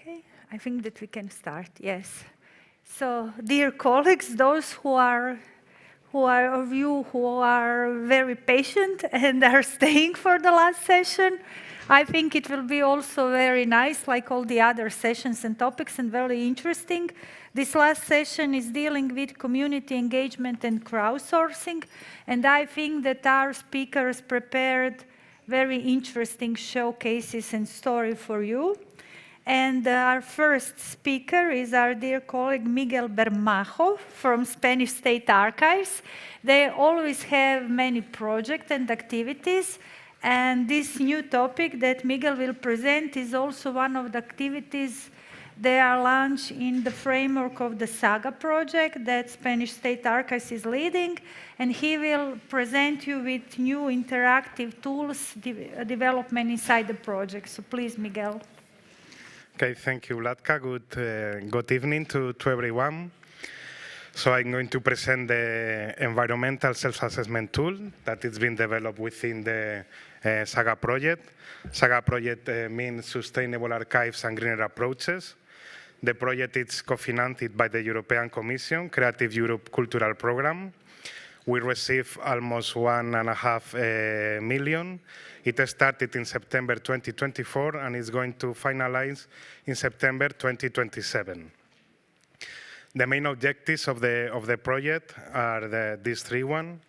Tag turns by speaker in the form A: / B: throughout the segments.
A: Okay, I think that we can start, yes. So, dear colleagues, those who are of you who are very patient and are staying for the last session, I think it will be also very nice, like all the other sessions and topics, and very interesting. This last session is dealing with community engagement and crowdsourcing, and I think that our speakers prepared very interesting showcases and story for you. And our first speaker is our dear colleague Miguel Bermejo from Spanish State Archives. They always have many projects and activities, and this new topic that Miguel will present is also one of the activities they are launched in the framework of the SAGA project that Spanish State Archives is leading, and he will present you with new interactive tools development inside the project. So please, Miguel.
B: Okay, thank you, Latka. Good evening to everyone. So I'm going to present the environmental self-assessment tool that is being developed within the SAGA project. SAGA project means Sustainable Archives and Greener Approaches. The project is co-financed by the European Commission, Creative Europe Cultural Program. We received almost 1.5 million. It started in September 2024 and is going to finalize in September 2027. The main objectives of the project are these three ones: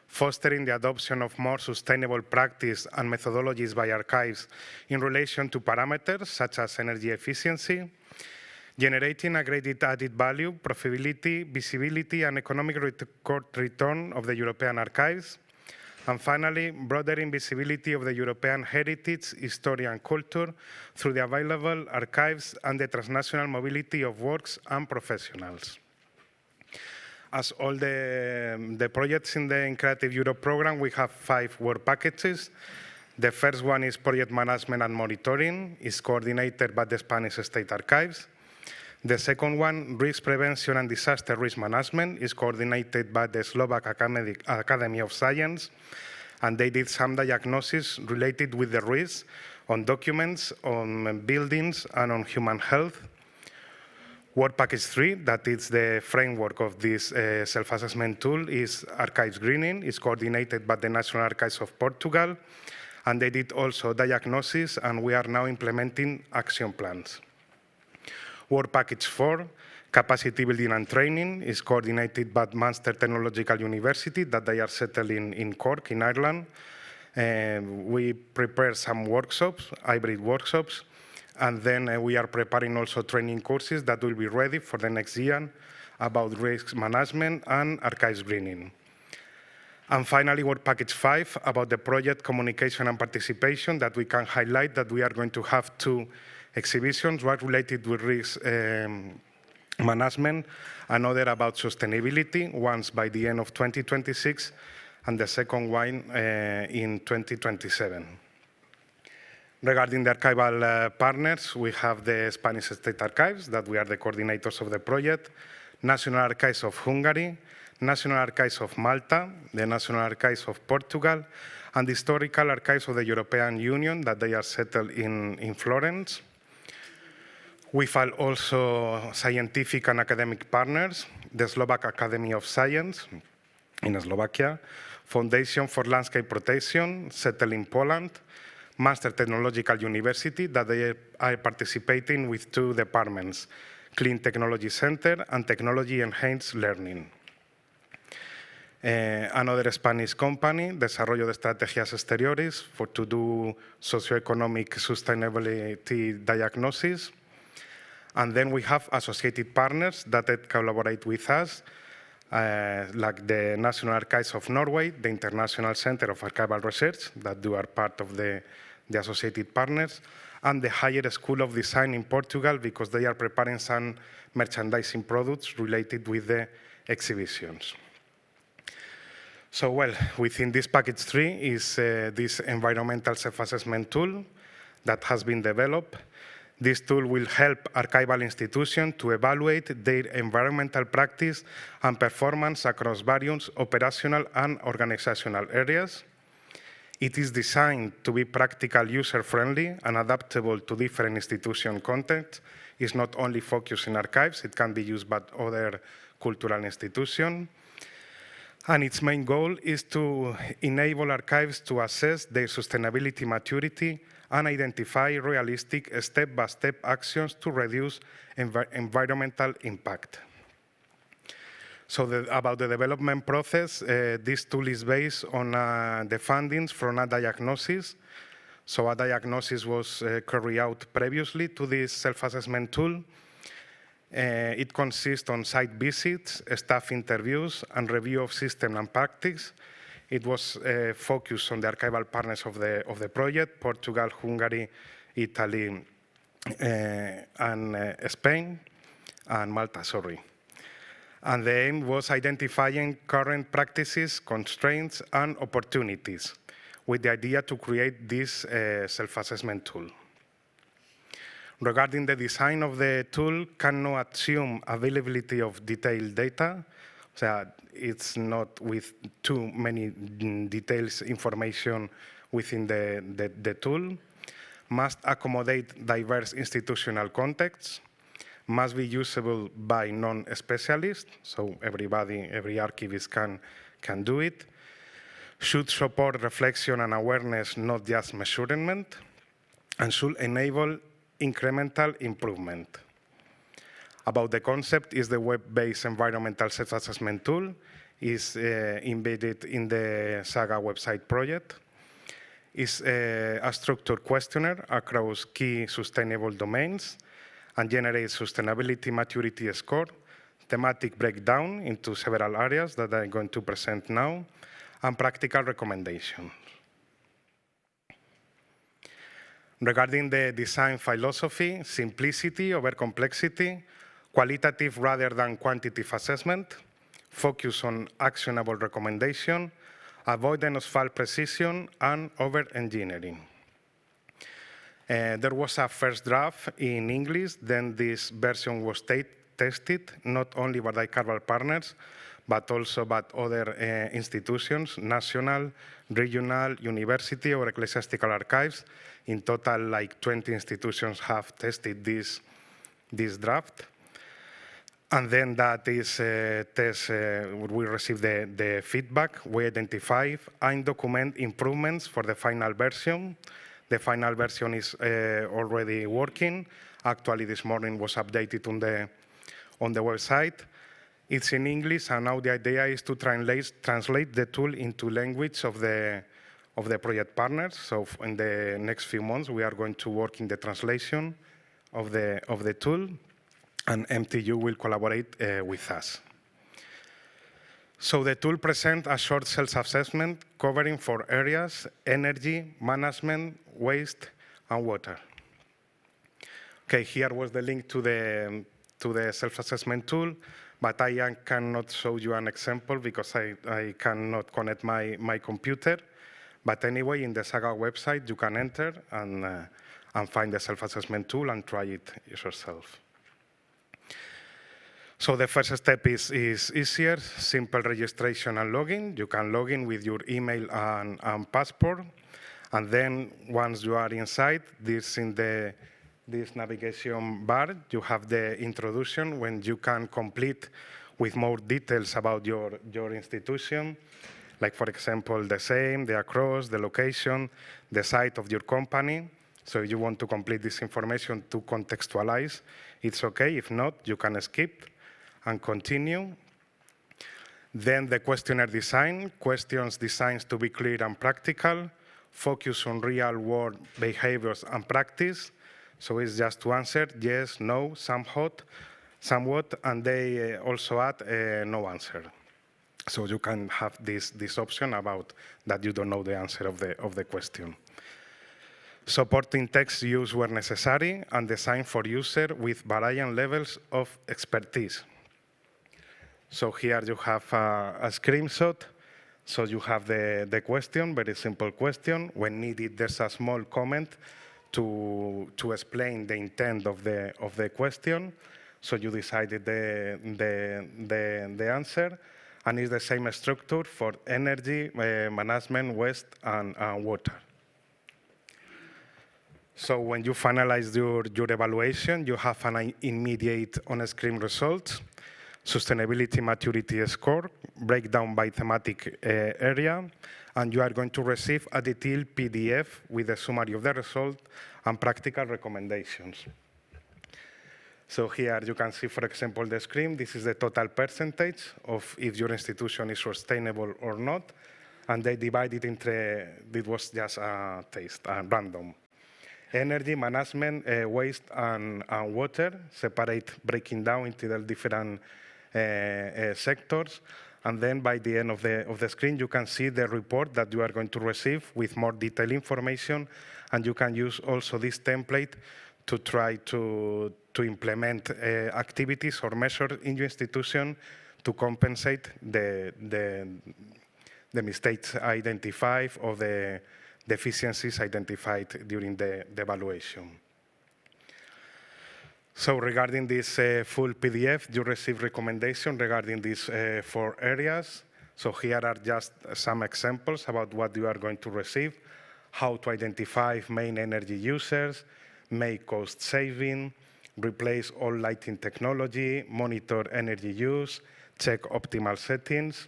B: fostering the adoption of more sustainable practice and methodologies by archives in relation to parameters such as energy efficiency, generating a great added value, profitability, visibility, and economic return of the European archives. And finally, broadening visibility of the European heritage, history, and culture through the available archives and the transnational mobility of works and professionals. As all the projects in the Creative Europe program, we have 5 work packages. The first one is project management and monitoring. It's coordinated by the Spanish State Archives. The second one, risk prevention and disaster risk management, is coordinated by the Slovak Academy of Science, and they did some diagnosis related with the risks on documents, on buildings, and on human health. Work Package 3, that is the framework of this self-assessment tool, is Archives Greening. It's coordinated by the National Archives of Portugal, and they did also diagnosis, and we are now implementing action plans. Work Package 4, Capacity Building and Training, is coordinated by Munster Technological University, that they are settled in Cork, in Ireland. We prepare some workshops, hybrid workshops, and then we are preparing also training courses that will be ready for the next year about risk management and archives greening. And finally, Work Package 5, about the project communication and participation, that we can highlight that we are going to have 2 exhibitions, one related with risk management, another about sustainability, once by the end of 2026, and the second one in 2027. Regarding the archival partners, we have the Spanish State Archives, that we are the coordinators of the project, National Archives of Hungary, National Archives of Malta, the National Archives of Portugal, and the Historical Archives of the European Union, that they are settled in Florence. We have also scientific and academic partners, the Slovak Academy of Science in Slovakia, Foundation for Landscape Protection, settled in Poland, Munster Technological University, that they are participating with 2 departments, Clean Technology Center and Technology Enhanced Learning. Another Spanish company, Desarrollo de Estrategias Exteriores, to do socioeconomic sustainability diagnosis. And then we have associated partners that collaborate with us, like the National Archives of Norway, the International Center of Archival Research, that are part of the associated partners, and the Higher School of Design in Portugal, because they are preparing some merchandising products related with the exhibitions. So, well, within this package 3 is this environmental self-assessment tool that has been developed. This tool will help archival institutions to evaluate their environmental practice and performance across various operational and organizational areas. It is designed to be practical, user-friendly, and adaptable to different institution contexts. It's not only focused in archives, it can be used by other cultural institutions. And its main goal is to enable archives to assess their sustainability maturity and identify realistic step-by-step actions to reduce environmental impact. So about the development process, this tool is based on the findings from a diagnosis. So a diagnosis was carried out previously to this self-assessment tool. It consists on site visits, staff interviews, and review of system and practice. It was focused on the archival partners of the project, Portugal, Hungary, Italy, and Spain, and Malta, sorry. And the aim was identifying current practices, constraints, and opportunities with the idea to create this self-assessment tool. Regarding the design of the tool, cannot assume availability of detailed data. So it's not with too many details information within the tool. Must accommodate diverse institutional contexts. Must be usable by non-specialists, so every archivist can do it. Should support reflection and awareness, not just measurement, and should enable incremental improvement. About the concept is the web-based environmental self-assessment tool is embedded in the SAGA website project. It's a structured questionnaire across key sustainable domains and generates sustainability maturity score, thematic breakdown into several areas that I'm going to present now, and practical recommendations. Regarding the design philosophy, simplicity over complexity, qualitative rather than quantitative assessment, focus on actionable recommendation, avoidance of false precision, and over-engineering. There was a first draft in English, then this version was tested, not only by the ICARUS partners, but also by other institutions, national, regional, university, or ecclesiastical archives. In total, like 20 institutions have tested this draft. And then that is we receive the feedback, we identify and document improvements for the final version. The final version is already working. Actually, this morning was updated on the website. It's in English, and now the idea is to translate the tool into language of the project partners. So in the next few months, we are going to work in the translation of the tool, and MTU will collaborate with us. So the tool presents a short self-assessment covering 4 areas: energy, management, waste, and water. Okay, here was the link to the self-assessment tool, but I cannot show you an example because I cannot connect my computer. But anyway, in the SAGA website, you can enter and find the self-assessment tool and try it yourself. So the first step is easier, simple registration and login. You can log in with your email and passport. And then once you are inside, this navigation bar, you have the introduction when you can complete with more details about your institution. Like, for example, the same, the across, the location, the site of your company. So if you want to complete this information to contextualize, it's okay. If not, you can skip and continue. Then the questionnaire design, questions designed to be clear and practical, focus on real-world behaviors and practice. So it's just to answer yes, no, somewhat, and they also add no answer. So you can have this option about that you don't know the answer of the question. Supporting text use where necessary and designed for user with varying levels of expertise. So here you have a screenshot. So you have the question, very simple question. When needed, there's a small comment to explain the intent of the question. So you decided the answer. And it's the same structure for energy, management, waste, and water. So when you finalize your evaluation, you have an immediate on-screen result, sustainability maturity score, breakdown by thematic area, and you are going to receive a detailed PDF with a summary of the result and practical recommendations. So here you can see, for example, the screen. This is the total percentage of if your institution is sustainable or not, and they divide it into, it was just a taste, random. Energy, management, waste, and water, breaking down into the different sectors. And then by the end of the screen, you can see the report that you are going to receive with more detailed information. And you can use also this template to try to implement activities or measures in your institution to compensate the mistakes identified or the deficiencies identified during the evaluation. So regarding this full PDF, you receive recommendations regarding these 4 areas. So here are just some examples about what you are going to receive: how to identify main energy users, make cost saving, replace all lighting technology, monitor energy use, check optimal settings.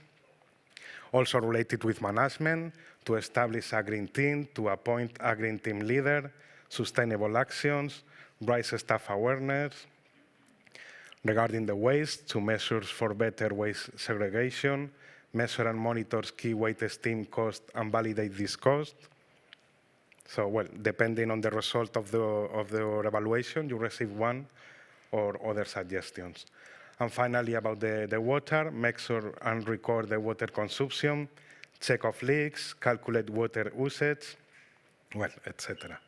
B: Also related with management, to establish a green team, to appoint a green team leader, sustainable actions, raise staff awareness. Regarding the waste, to measures for better waste segregation, measure and monitor key waste stream cost and validate this cost. So, well, depending on the result of the evaluation, you receive one or other suggestions. And finally, about the water, measure and record the water consumption, check of leaks, calculate water usage, well, etc.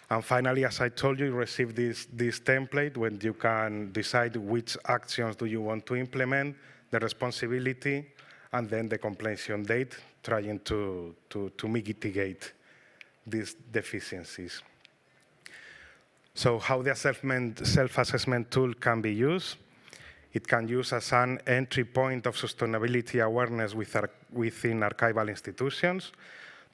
B: And finally, as I told you, you receive this template when you can decide which actions do you want to implement, the responsibility, and then the completion date, trying to mitigate these deficiencies. So how the self-assessment tool can be used? It can use as an entry point of sustainability awareness within archival institutions,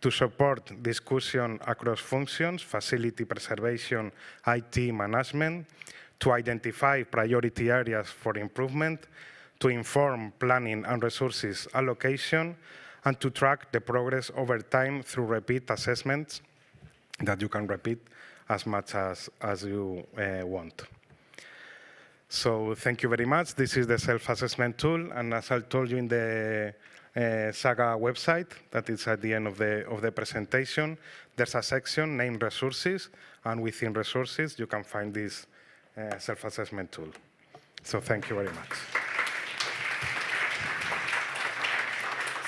B: to support discussion across functions, facility preservation, IT management, to identify priority areas for improvement, to inform planning and resources allocation, and to track the progress over time through repeat assessments that you can repeat as much as you want. So thank you very much. This is the self-assessment tool, and as I told you in the SAGA website, that is at the end of the presentation, there's a section named resources, and within resources you can find this self-assessment tool. So thank you very much.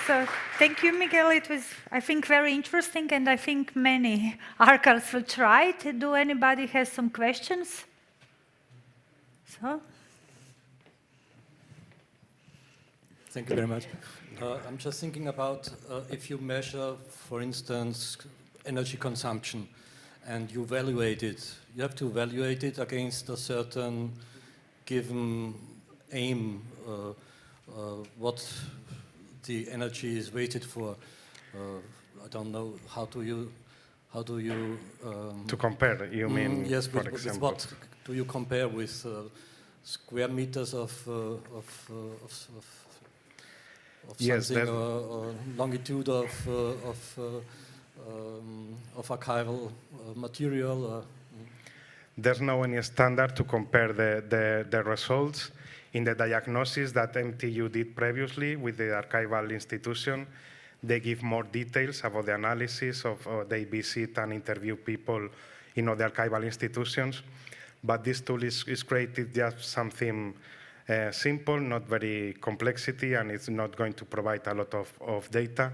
A: So thank you, Miguel. It was, I think, very interesting, and I think many archives will try it. Do anybody have some questions? So.
C: Thank you very much. I'm just thinking about if you measure, for instance, energy consumption, and you evaluate it, you have to evaluate it against a certain given aim, what the energy is weighted for. I don't know, how do you
B: to compare, you mean?
C: Yes,
B: for
C: with
B: example.
C: what do you compare with square meters of
B: Yes,
C: something, or longitude of archival material?
B: There's no any standard to compare the results. In the diagnosis that MTU did previously with the archival institution, they give more details about the analysis of, they visit and interview people in other archival institutions. But this tool is created just something simple, not very complexity, and it's not going to provide a lot of data.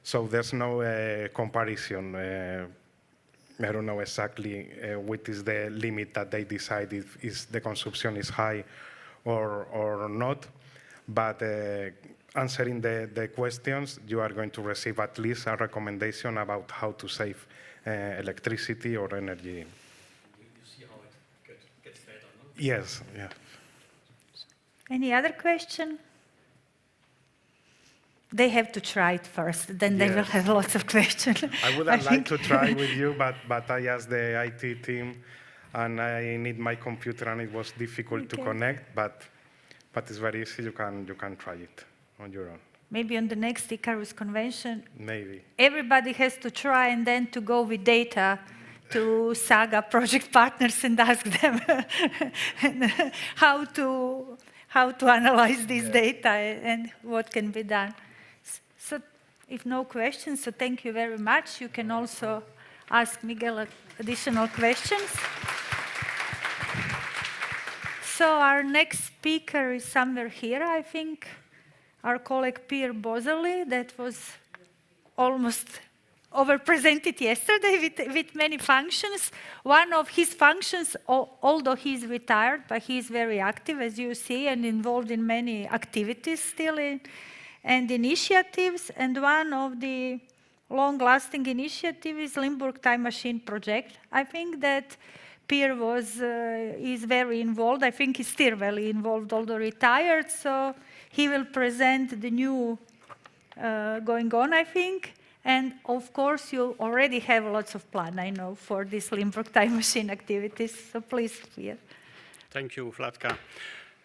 B: So there's no comparison. I don't know exactly what is the limit that they decide if the consumption is high or not, but answering the questions, you are going to receive at least a recommendation about how to save electricity or energy.
C: You see how it gets better, no?
B: Yes, yeah.
A: Any other question? they have to try it first, then they will have lots of questions.
B: I would have liked to try with you, but I asked the IT team, and I need my computer, and it was difficult to connect, but it's very easy. You can try it on your own.
A: Maybe on the next ICARUS convention,
B: maybe
A: everybody has to try and then to go with data to SAGA project partners and ask them how to analyze this data and what can be done. So if no questions, so thank you very much. You can also ask Miguel additional questions. So our next speaker is somewhere here, I think. Our colleague Pierre Boselie, that was almost overpresented yesterday with many functions. One of his functions, although he's retired, but he's very active, as you see, and involved in many activities still and initiatives. And one of the long-lasting initiatives is Limburg Time Machine project. I think that Pierre is very involved. I think he's still very involved, although retired. So he will present the new going on, I think. And of course, you already have lots of plan, I know, for this Limburg Time Machine activities. So please, Pierre.
D: Thank you, Vlatka.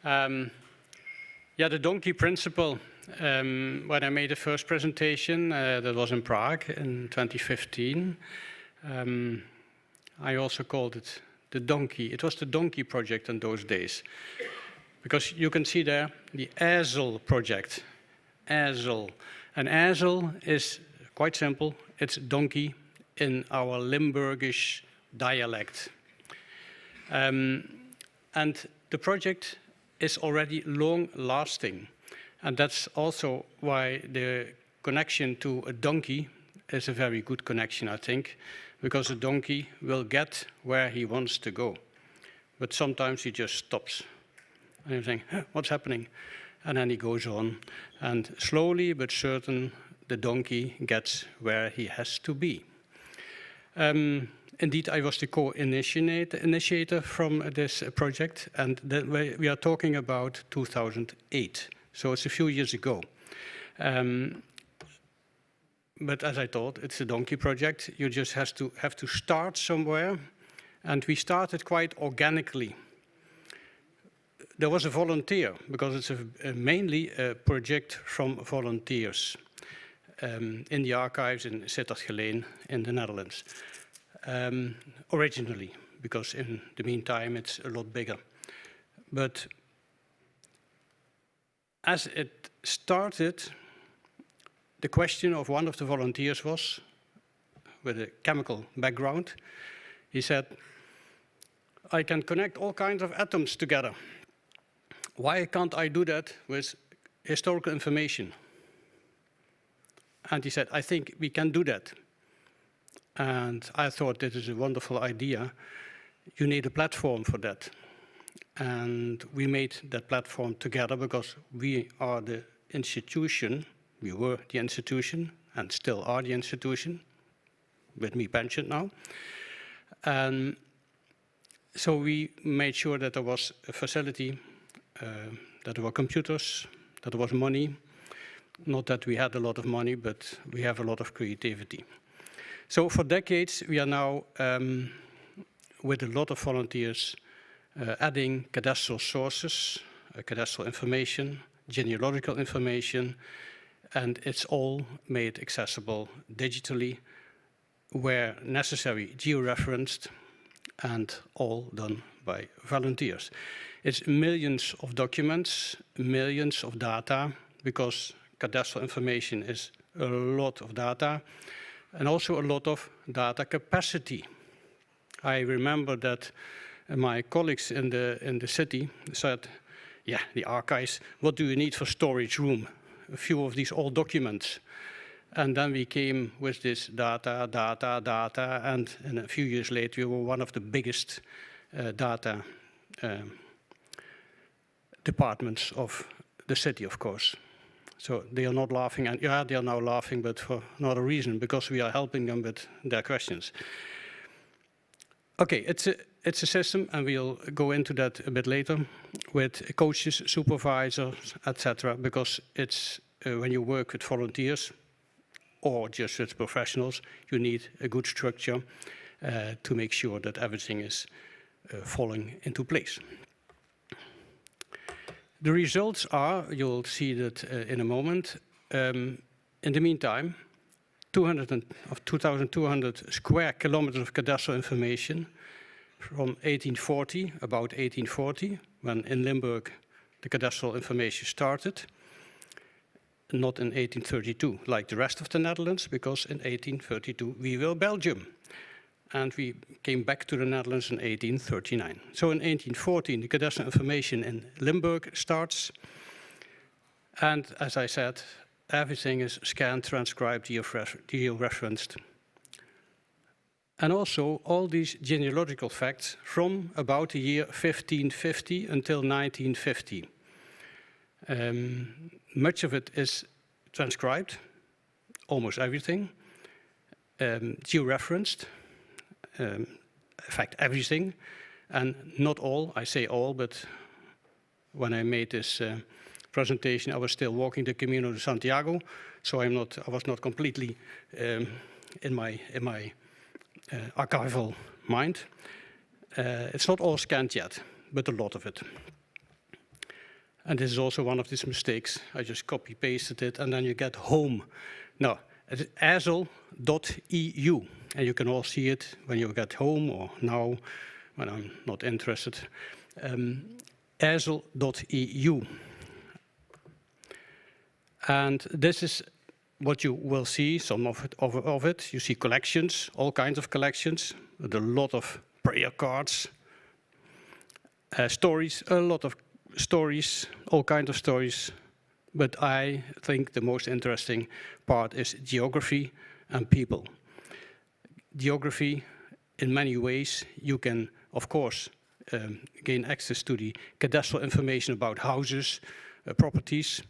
D: Yeah, the donkey principle. When I made the first presentation, that was in Prague in 2015. I also called it the donkey. It was the donkey project in those days. Because you can see there the AEZEL project. AEZEL. And AEZEL is quite simple. It's donkey in our Limburgish dialect. And the project is already long-lasting. And that's also why the connection to a donkey is a very good connection, I think, because a donkey will get where he wants to go. But sometimes he just stops. And you think, what's happening? And then he goes on. And slowly but certain, the donkey gets where he has to be. Indeed, I was the co-initiator from this project, and we are talking about 2008. So it's a few years ago. But as I thought, it's a donkey project. You just have to start somewhere. And we started quite organically. There was a volunteer, because it's mainly a project from volunteers in the archives in Sittard-Geleen in the Netherlands. Originally, because in the meantime it's a lot bigger. But as it started, the question of one of the volunteers was, with a chemical background, he said, I can connect all kinds of atoms together. Why can't I do that with historical information? And he said, I think we can do that. And I thought this is a wonderful idea. You need a platform for that. And we made that platform together because we are the institution, we were the institution and still are the institution, with me pensioned now. And so we made sure that there was a facility, that there were computers, that there was money. Not that we had a lot of money, but we have a lot of creativity. So for decades, we are now, with a lot of volunteers, adding cadastral sources, cadastral information, genealogical information, and it's all made accessible digitally, where necessary, georeferenced, and all done by volunteers. It's millions of documents, millions of data, because cadastral information is a lot of data, and also a lot of data capacity. I remember that my colleagues in the city said, yeah, the archives, what do you need for storage room? A few of these old documents. And then we came with this data, and a few years later we were one of the biggest data departments of the city, of course. So they are not laughing, and yeah, they are now laughing, but for another reason, because we are helping them with their questions. Okay, it's a system, and we'll go into that a bit later, with coaches, supervisors, etc., because it's when you work with volunteers or just with professionals, you need a good structure to make sure that everything is falling into place. The results are, you'll see that in a moment. In the meantime, 2,200 square kilometers of cadastral information from 1840, about 1840, when in Limburg the cadastral information started. Not in 1832, like the rest of the Netherlands, because in 1832 we were Belgium. And we came back to the Netherlands in 1839. So in 1814, the cadastral information in Limburg starts. And as I said, everything is scanned, transcribed, georeferenced. And also all these genealogical facts from about the year 1550 until 1950. Much of it is transcribed, almost everything, georeferenced, in fact everything, and not all, I say all, but when I made this presentation I was still walking the Camino de Santiago, so I was not completely in my archival mind. It's not all scanned yet, but a lot of it. And this is also one of these mistakes. I just copy-pasted it, and then you get home. No, it's AEZEL.eu, and you can all see it when you get home or now, when I'm not interested. AEZEL.eu. And this is what you will see, some of it. You see collections, all kinds of collections, with a lot of prayer cards, stories, a lot of stories, all kinds of stories. But I think the most interesting part is geography and people. Geography, in many ways, you can, of course, gain access to the cadastral information about houses, properties,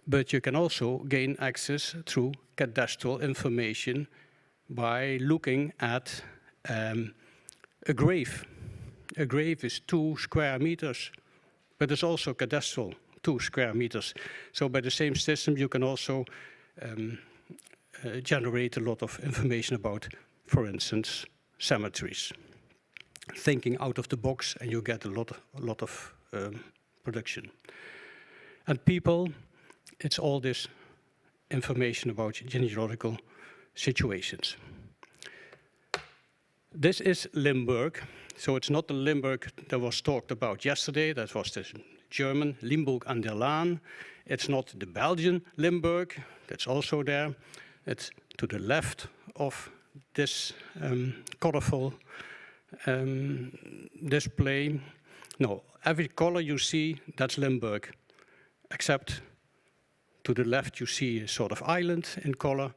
D: but you can also gain access through cadastral information by looking at a grave. A grave is 2 square meters, but it's also cadastral, 2 square meters. So by the same system, you can also generate a lot of information about, for instance, cemeteries. Thinking out of the box, and you get a lot of production. And people, it's all this information about genealogical situations. This is Limburg. So it's not the Limburg that was talked about yesterday. That was the German Limburg an der Lahn. It's not the Belgian Limburg. That's also there. It's to the left of this colorful display. No, every color you see, that's Limburg, except to the left you see a sort of island in color.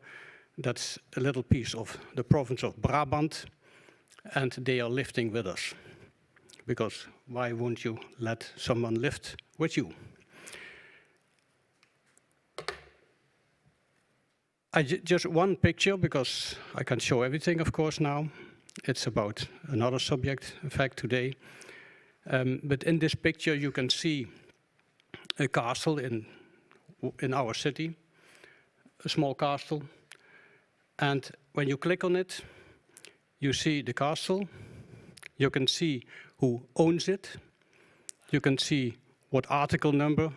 D: That's a little piece of the province of Brabant, and they are lifting with us. Because why won't you let someone lift with you? Just one picture, because I can show everything, of course, now. It's about another subject, in fact, today. But in this picture you can see a castle in our city, a small castle. And when you click on it, you see the castle. You can see who owns it. You can see what article number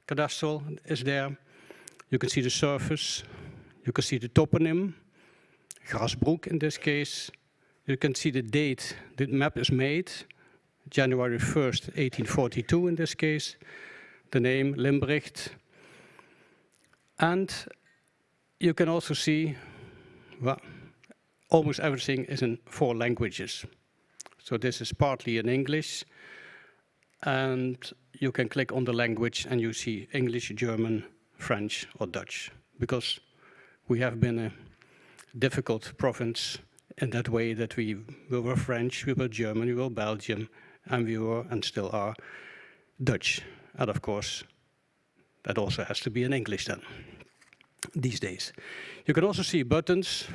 D: cadastral is there. You can see the surface. You can see the toponym, Grasbroek in this case. You can see the date the map is made, January 1st, 1842 in this case. The name, Limburg. And you can also see, well, almost everything is in 4 languages. So this is partly in English, and you can click on the language and you see English, German, French or Dutch, because we have been a difficult province in that way that we were French, we were German, we were Belgian, and we were and still are Dutch. And of course, that also has to be in English then, these days. You can also see buttons,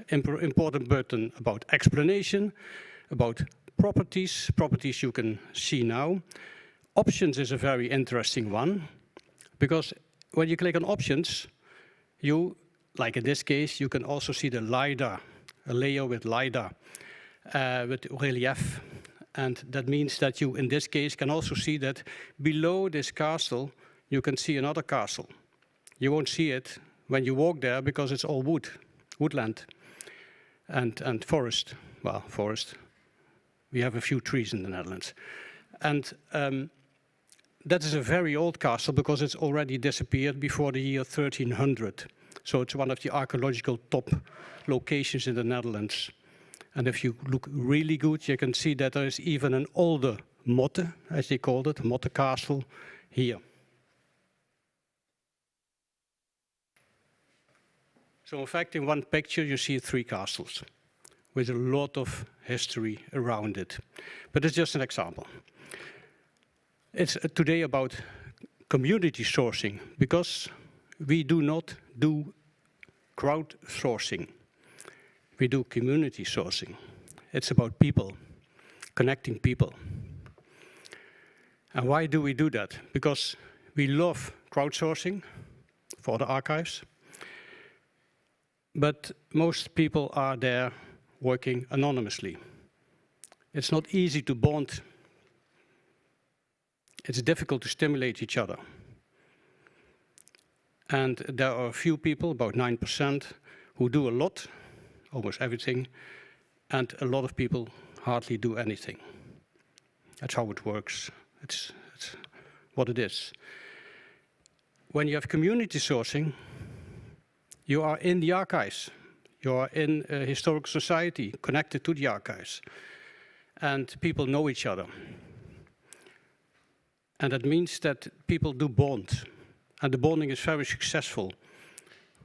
D: important button about explanation, about properties. Properties you can see now. Options is a very interesting one, because when you click on options, you, like in this case, you can also see the LiDAR, a layer with LiDAR, with relief. And that means that you, in this case, can also see that below this castle, you can see another castle. You won't see it when you walk there because it's all woodland and forest. Well, forest. We have a few trees in the Netherlands. And that is a very old castle because it's already disappeared before the year 1300. So it's one of the archaeological top locations in the Netherlands. And if you look really good, you can see that there is even an older motte, as they called it, motte castle, here. So in fact, in one picture, you see 3 castles with a lot of history around it. But it's just an example. It's today about community sourcing, because we do not do crowdsourcing. We do community sourcing. It's about people, connecting people. And why do we do that? Because we love crowdsourcing for the archives, but most people are there working anonymously. It's not easy to bond. It's difficult to stimulate each other. And there are a few people, about 9%, who do a lot, almost everything, and a lot of people hardly do anything. That's how it works. It's what it is. When you have community sourcing, you are in the archives. You are in a historical society connected to the archives. And people know each other. And that means that people do bond. And the bonding is very successful.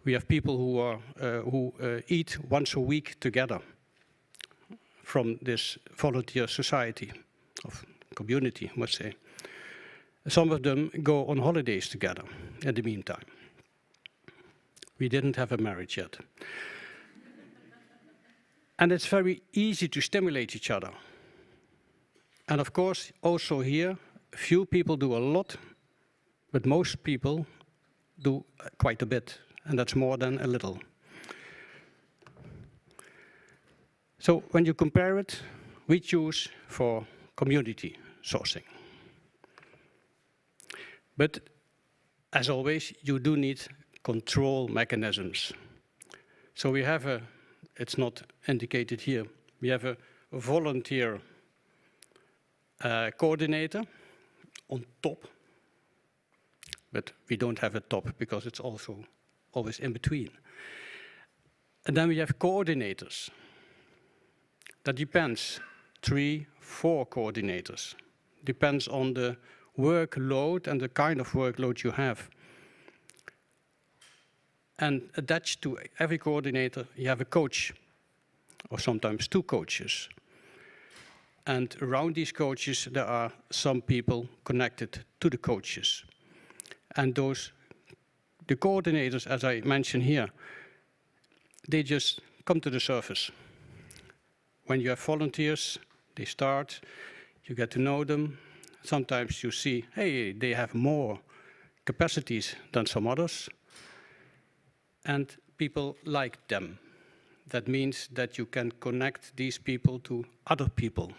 D: We have people who eat once a week together from this volunteer society, of community, I must say. Some of them go on holidays together in the meantime. We didn't have a marriage yet. And it's very easy to stimulate each other. And of course, also here, few people do a lot, but most people do quite a bit, and that's more than a little. So when you compare it, we choose for community sourcing. But as always, you do need control mechanisms. So we have it's not indicated here, we have a volunteer coordinator on top, but we don't have a top because it's also always in between. And then we have coordinators. That depends, 3, 4 coordinators. Depends on the workload and the kind of workload you have. And attached to every coordinator, you have a coach, or sometimes 2 coaches. And around these coaches, there are some people connected to the coaches. And the coordinators, as I mentioned here, they just come to the surface. When you have volunteers, they start, you get to know them. Sometimes you see, hey, they have more capacities than some others. And people like them. That means that you can connect these people to other people.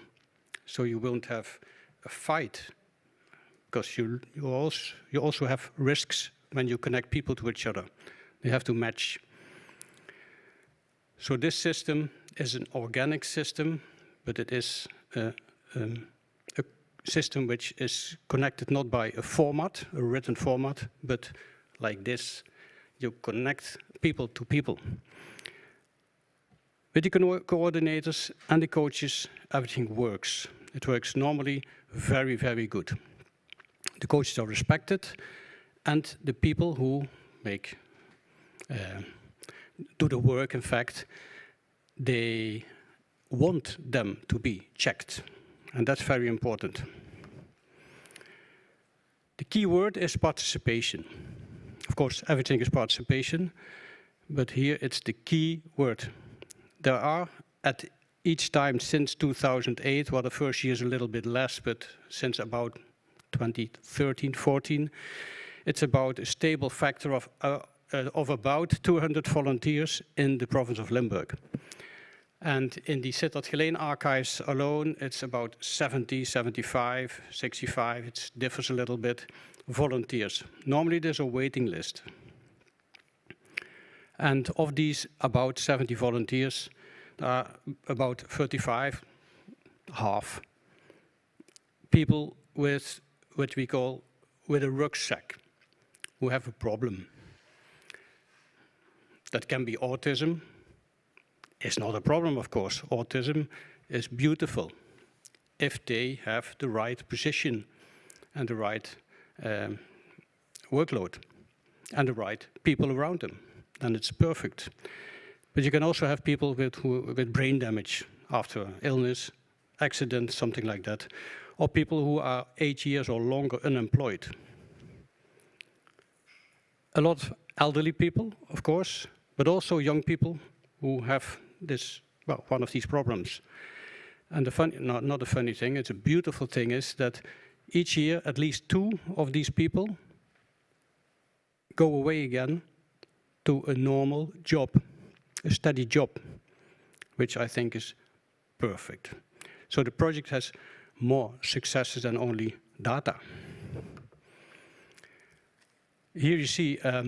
D: So you won't have a fight, because you also have risks when you connect people to each other. They have to match. So this system is an organic system, but it is a system which is connected not by a format, a written format, but like this. You connect people to people. With the coordinators and the coaches, everything works. It works normally very, very good. The coaches are respected, and the people who do the work, in fact, they want them to be checked, and that's very important. The key word is participation. Of course, everything is participation, but here it's the key word. There are, at each time since 2008, well, the first year is a little bit less, but since about 2013, 14, It's about a stable factor of about 200 volunteers in the province of Limburg. And in the Sittard-Geleen archives alone, it's about 70, 75, 65, it differs a little bit, volunteers. Normally there's a waiting list. And of these about 70 volunteers, about 35, half, people with what we call with a rucksack, who have a problem. That can be autism. It's not a problem, of course. Autism is beautiful if they have the right position and the right workload and the right people around them. Then it's perfect. But you can also have people with brain damage after illness, accident, something like that, or people who are 8 years or longer unemployed. A lot of elderly people, of course, but also young people who have this, well, one of these problems. And the funny, not a funny thing, it's a beautiful thing is that each year at least 2 of these people go away again to a normal job, a steady job, which I think is perfect. So the project has more successes than only data. Here you see a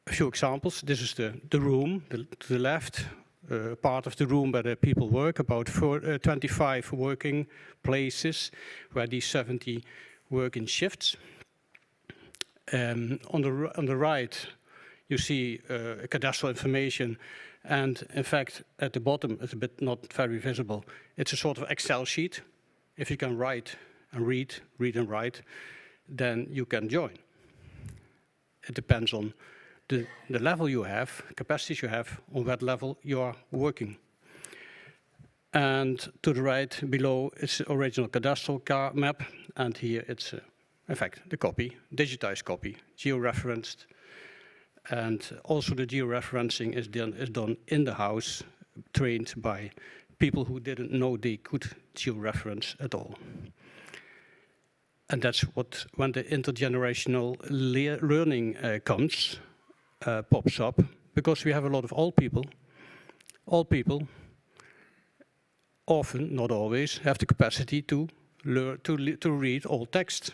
D: few examples. This is the room, to the left, part of the room where the people work, about 25 working places where these 70 work in shifts. On the right, you see cadastral information, and in fact, at the bottom, it's a bit not very visible. It's a sort of Excel sheet. If you can write and read and write, then you can join. It depends on the level you have, capacities you have, on what level you are working. And to the right below, it's the original cadastral map, and here it's, in fact, the copy, digitized copy, georeferenced. And also the georeferencing is done in the house, trained by people who didn't know they could georeference at all. And that's what, when the intergenerational learning pops up, because we have a lot of old people. Old people often, not always, have the capacity to learn to read old text.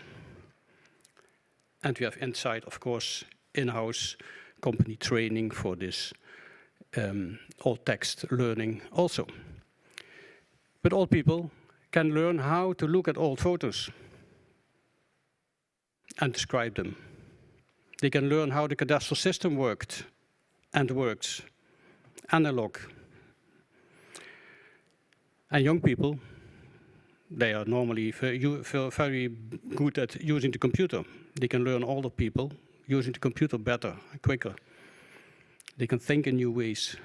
D: And we have inside, of course, in-house company training for this old text learning also. But old people can learn how to look at old photos and describe them. They can learn how the cadastral system worked and works, analog. And young people, they are normally very good at using the computer. They can learn older people using the computer better and quicker. They can think in new ways.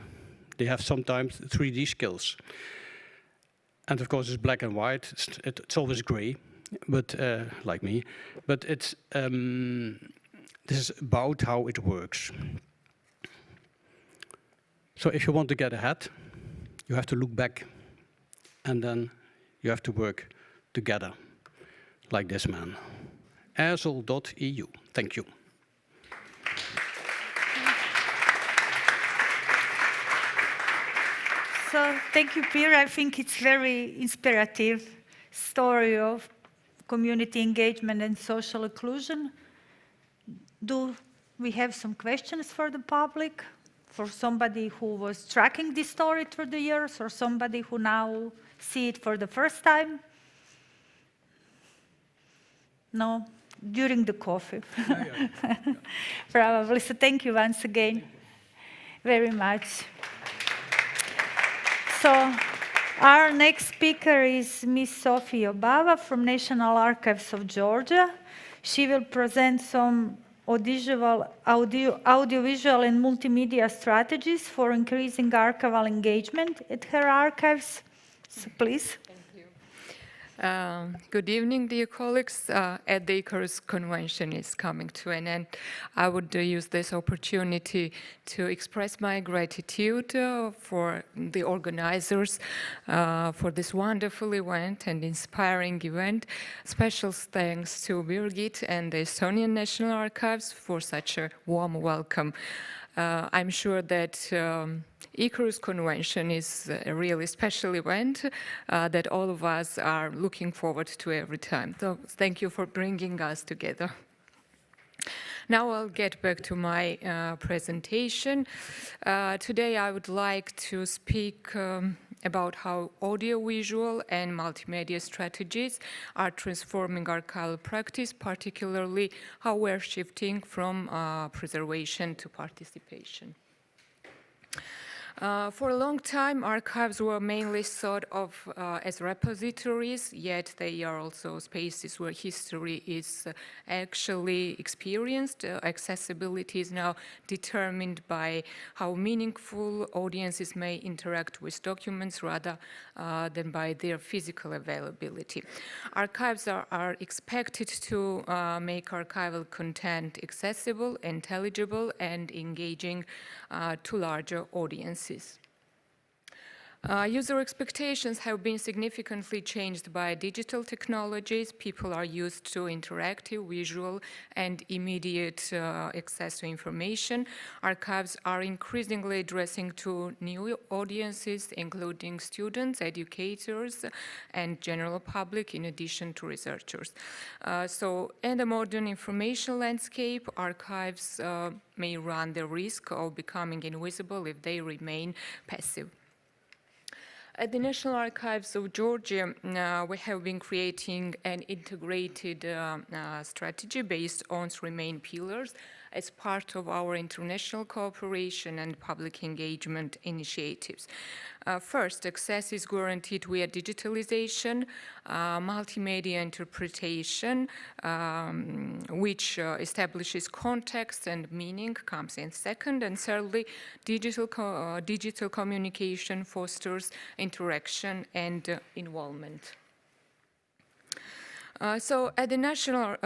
D: They have sometimes 3D skills. And of course, it's black and white. It's always gray, but like me. But it's this is about how it works. So if you want to get ahead, you have to look back, and then you have to work together, like this man. AEZEL.eu. Thank you.
A: So thank you, Pierre. I think it's very inspirative story of community engagement and social inclusion. Do we have some questions for the public? For somebody who was tracking this story through the years, or somebody who now see it for the first time? No? During the coffee. Yeah. Probably. So thank you once again very much. So our next speaker is Ms. Sophio Jobava from National Archives of Georgia. She will present some audiovisual and multimedia strategies for increasing archival engagement at her archives. So please.
E: Thank you. Good evening, dear colleagues. At the ICARUS convention is coming to an end. I would use this opportunity to express my gratitude for the organizers for this wonderful event and inspiring event. Special thanks to Birgit and the Estonian National Archives for such a warm welcome. I'm sure that ICARUS convention is a really special event that all of us are looking forward to every time. So thank you for bringing us together. Now I'll get back to my presentation. Today I would like to speak about how audiovisual and multimedia strategies are transforming archival practice, particularly how we're shifting from preservation to participation. For a long time, archives were mainly thought of as repositories, yet they are also spaces where history is actually experienced. Accessibility is now determined by how meaningful audiences may interact with documents rather than by their physical availability. Archives are expected to make archival content accessible, intelligible, and engaging to larger audiences. User expectations have been significantly changed by digital technologies. People are used to interactive, visual, and immediate access to information. Archives are increasingly addressing to new audiences, including students, educators, and general public, in addition to researchers. So, in the modern information landscape, archives may run the risk of becoming invisible if they remain passive. At the National Archives of Georgia, we have been creating an integrated strategy based on three main pillars as part of our international cooperation and public engagement initiatives. First, access is guaranteed via digitalization, multimedia interpretation, which establishes context and meaning, comes in second, and thirdly, digital communication fosters interaction and involvement. So at the national,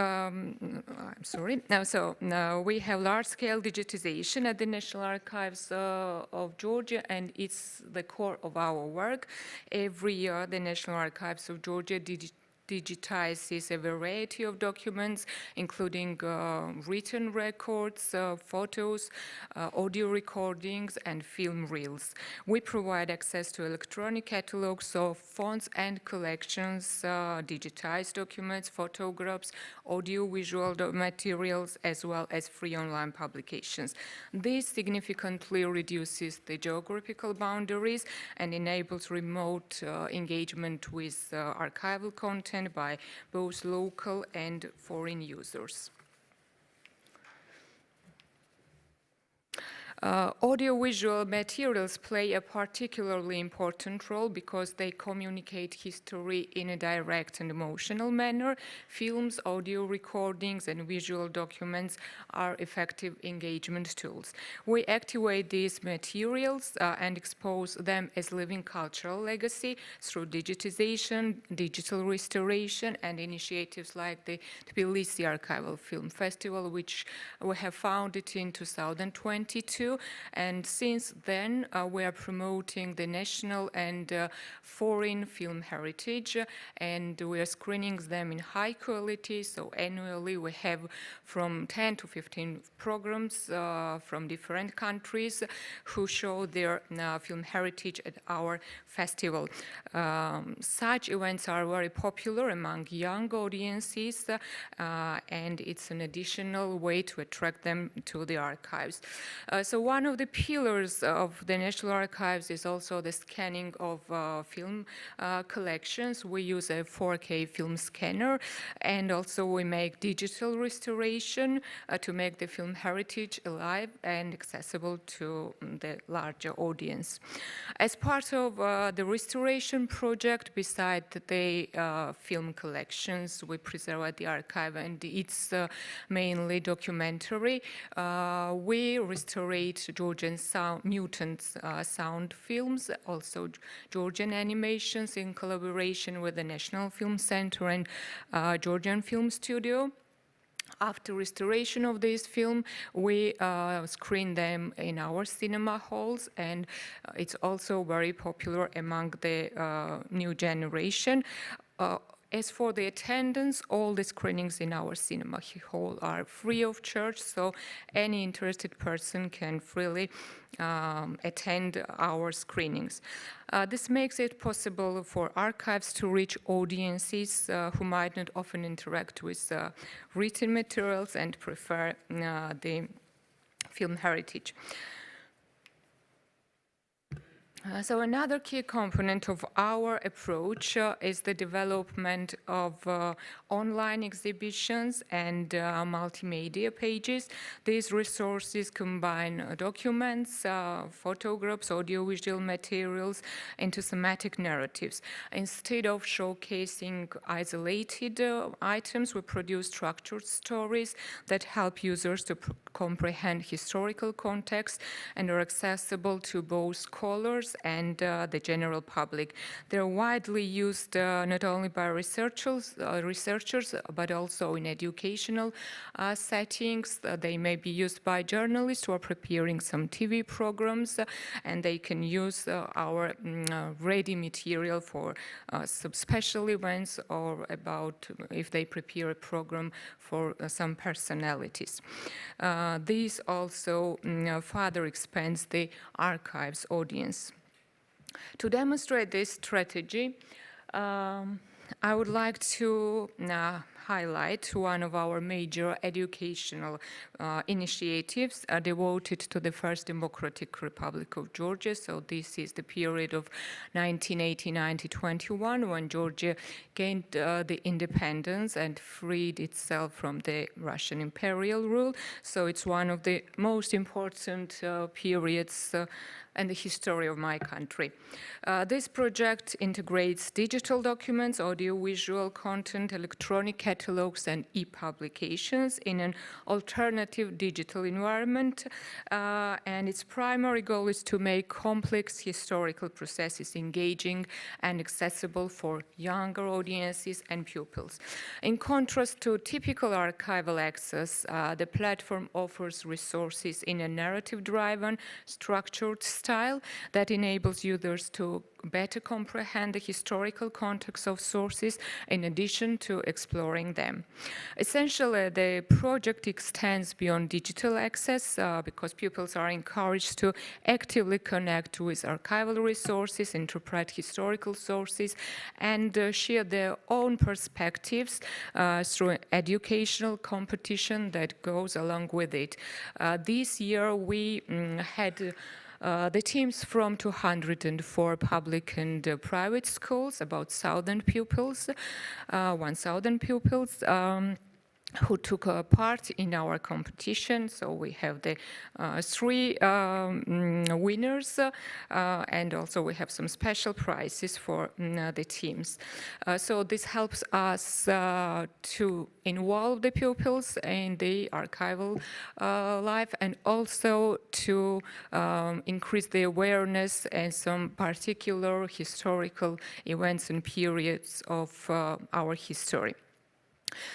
E: we have large-scale digitization at the National Archives of Georgia, and it's the core of our work. Every year, the National Archives of Georgia digitizes a variety of documents, including written records, photos, audio recordings, and film reels. We provide access to electronic catalogs of fonts and collections, digitized documents, photographs, audio-visual materials, as well as free online publications. This significantly reduces the geographical boundaries and enables remote engagement with archival content by both local and foreign users. Audiovisual materials play a particularly important role because they communicate history in a direct and emotional manner. Films, audio recordings, and visual documents are effective engagement tools. We activate these materials and expose them as living cultural legacy through digitization, digital restoration, and initiatives like the Tbilisi Archival Film Festival, which we have founded in 2022. And since then, we are promoting the national and foreign film heritage, and we are screening them in high quality. So annually, we have from 10 to 15 programs from different countries who show their film heritage at our festival. Such events are very popular among young audiences, and it's an additional way to attract them to the archives. So one of the pillars of the National Archives is also the scanning of film collections. We use a 4K film scanner, and also we make digital restoration to make the film heritage alive and accessible to the larger audience. As part of the restoration project, beside the film collections we preserve at the archive, and it's mainly documentary, we restore 8 Georgian mutant sound films, also Georgian animations in collaboration with the National Film Center and Georgian Film Studio. After restoration of this film, we screen them in our cinema halls, and it's also very popular among the new generation. As for the attendance, all the screenings in our cinema hall are free of charge, so any interested person can freely attend our screenings. This makes it possible for archives to reach audiences who might not often interact with written materials and prefer the film heritage. So another key component of our approach is the development of online exhibitions and multimedia pages. These resources combine documents, photographs, audiovisual materials into thematic narratives. Instead of showcasing isolated items, we produce structured stories that help users to comprehend historical context and are accessible to both scholars and the general public. They're widely used not only by researchers, but also in educational settings. They may be used by journalists who are preparing some TV programs, and they can use our ready material for some special events or about if they prepare a program for some personalities. This also further expands the archives audience. To demonstrate this strategy, I would like to highlight one of our major educational initiatives devoted to the First Democratic Republic of Georgia. So this is the period of 1989 to 21 when Georgia gained the independence and freed itself from the Russian imperial rule. So it's one of the most important periods and the history of my country. This project integrates digital documents, audiovisual content, electronic catalogs, and e-publications in an alternative digital environment. And its primary goal is to make complex historical processes engaging and accessible for younger audiences and pupils. In contrast to typical archival access, the platform offers resources in a narrative-driven, structured style that enables users to better comprehend the historical context of sources in addition to exploring them. Essentially, the project extends beyond digital access because pupils are encouraged to actively connect with archival resources, interpret historical sources, and share their own perspectives through educational competition that goes along with it. This year, we had the teams from 204 public and private schools, about 1,000 pupils, who took part in our competition. So we have the three winners, and also we have some special prizes for the teams. So this helps us to involve the pupils in the archival life and also to increase the awareness and some particular historical events and periods of our history.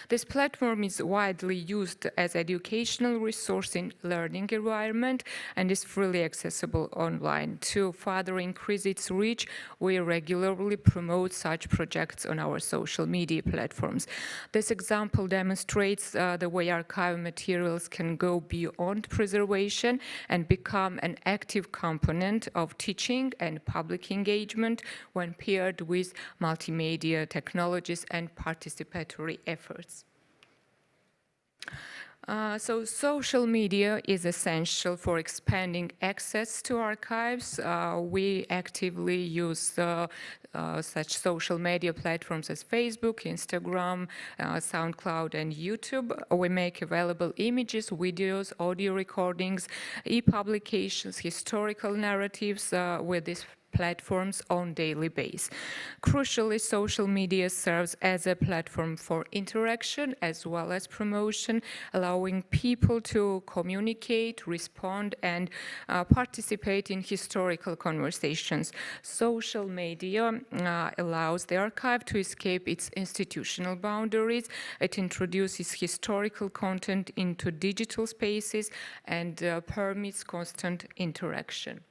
E: This platform is widely used as educational resource in learning environment and is freely accessible online. To further increase its reach, we regularly promote such projects on our social media platforms. This example demonstrates the way archival materials can go beyond preservation and become an active component of teaching and public engagement when paired with multimedia technologies and participatory efforts. So social media is essential for expanding access to archives. We actively use such social media platforms as Facebook, Instagram, SoundCloud, and YouTube. We make available images, videos, audio recordings, e-publications, historical narratives with this platforms on daily basis. Crucially, social media serves as a platform for interaction as well as promotion, allowing people to communicate, respond, and participate in historical conversations. Social media allows the archive to escape its institutional boundaries. It introduces historical content into digital spaces and permits constant interaction.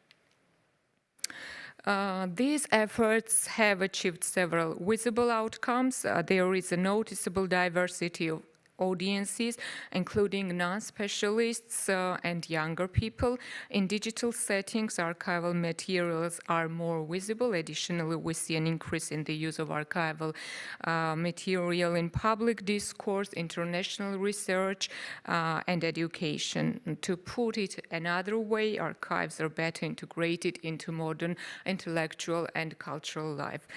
E: These efforts have achieved several visible outcomes. There is a noticeable diversity of audiences, including non-specialists and younger people. In digital settings, archival materials are more visible. Additionally, we see an increase in the use of archival material in public discourse, international research, and education. To put it another way, archives are better integrated into modern intellectual and cultural life.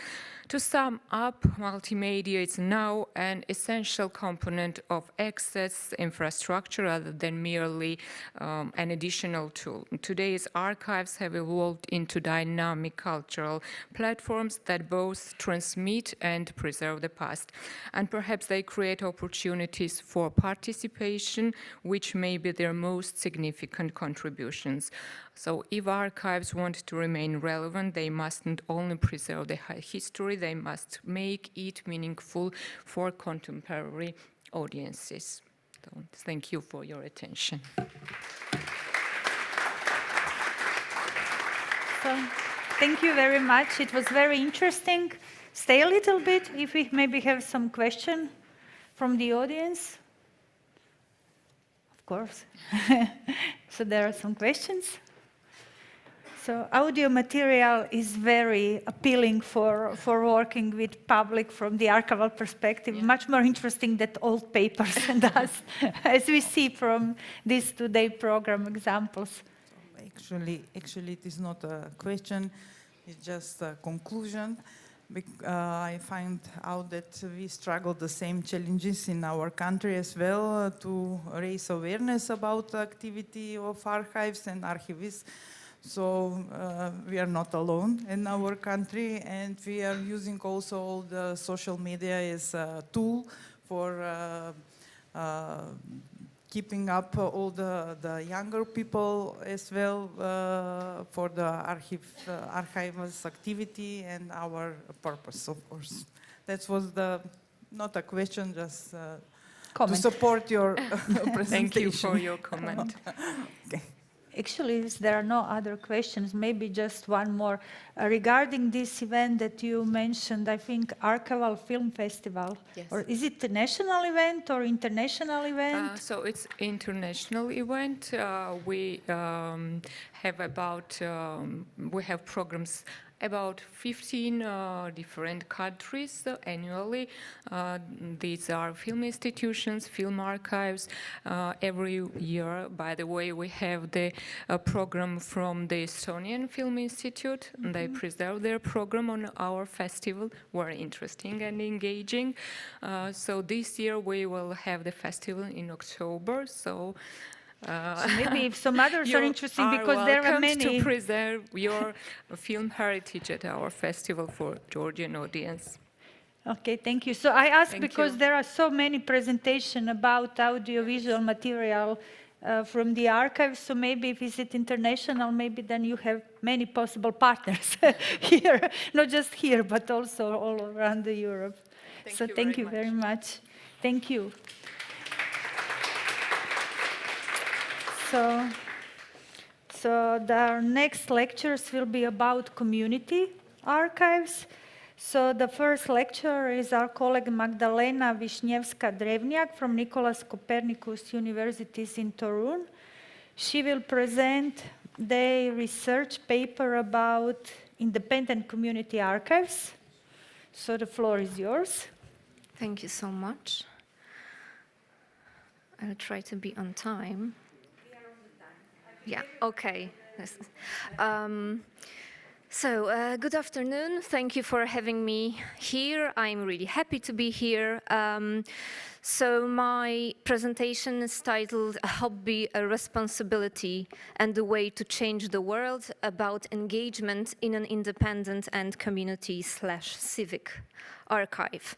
E: To sum up, multimedia is now an essential component of access infrastructure rather than merely an additional tool. Today's archives have evolved into dynamic cultural platforms that both transmit and preserve the past. And perhaps they create opportunities for participation, which may be their most significant contributions. So if archives want to remain relevant, they must not only preserve the history, they must make it meaningful for contemporary audiences. So thank you for your attention.
A: So, thank you very much. It was very interesting. Stay a little bit if we maybe have some question from the audience. Of course. So there are some questions. So audio material is very appealing for working with public from the archival perspective, much more interesting than old papers and us, as we see from these today program examples.
F: Actually, it is not a question, it's just a conclusion. I find out that we struggle the same challenges in our country as well to raise awareness about the activity of archives and archivists. So we are not alone in our country, and we are using also all the social media as a tool for keeping up all the younger people as well for the archives activity and our purpose, of course. That was not a question, just to support your presentation.
E: Thank you for your comment.
F: Okay.
A: Actually, if there are no other questions, maybe just one more. Regarding this event that you mentioned, I think Archival Film Festival.
E: Yes.
A: Or is it a national event or international event?
E: So it's international event. We have programs about 15 different countries annually. These are film institutions, film archives. Every year, by the way, we have the program from the Estonian Film Institute. Mm-hmm. They preserve their program on our festival. Very interesting and engaging. So this year we will have the festival in October. So
A: maybe if some others are interesting, because there are many.
E: To preserve your film heritage at our festival for Georgian audience.
A: Okay, thank you. So I ask because there are so many presentations about audiovisual material from the archives. So maybe if it's international, maybe then you have many possible partners here, not just here, but also all around Europe. So thank you very much. Thank you. So our next lectures will be about community archives. So the first lecturer is our colleague Magdalena Wiśniewska-Drewniak from Nicolaus Copernicus Universities in Torun. She will present the research paper about independent community archives. So the floor is yours.
G: Thank you so much. I'll try to be on time. Yeah, okay. Good afternoon. Thank you for having me here. I'm really happy to be here. So my presentation is titled "A Hobby, a Responsibility, and the Way to Change the World about Engagement in an Independent and Community/Civic Archive."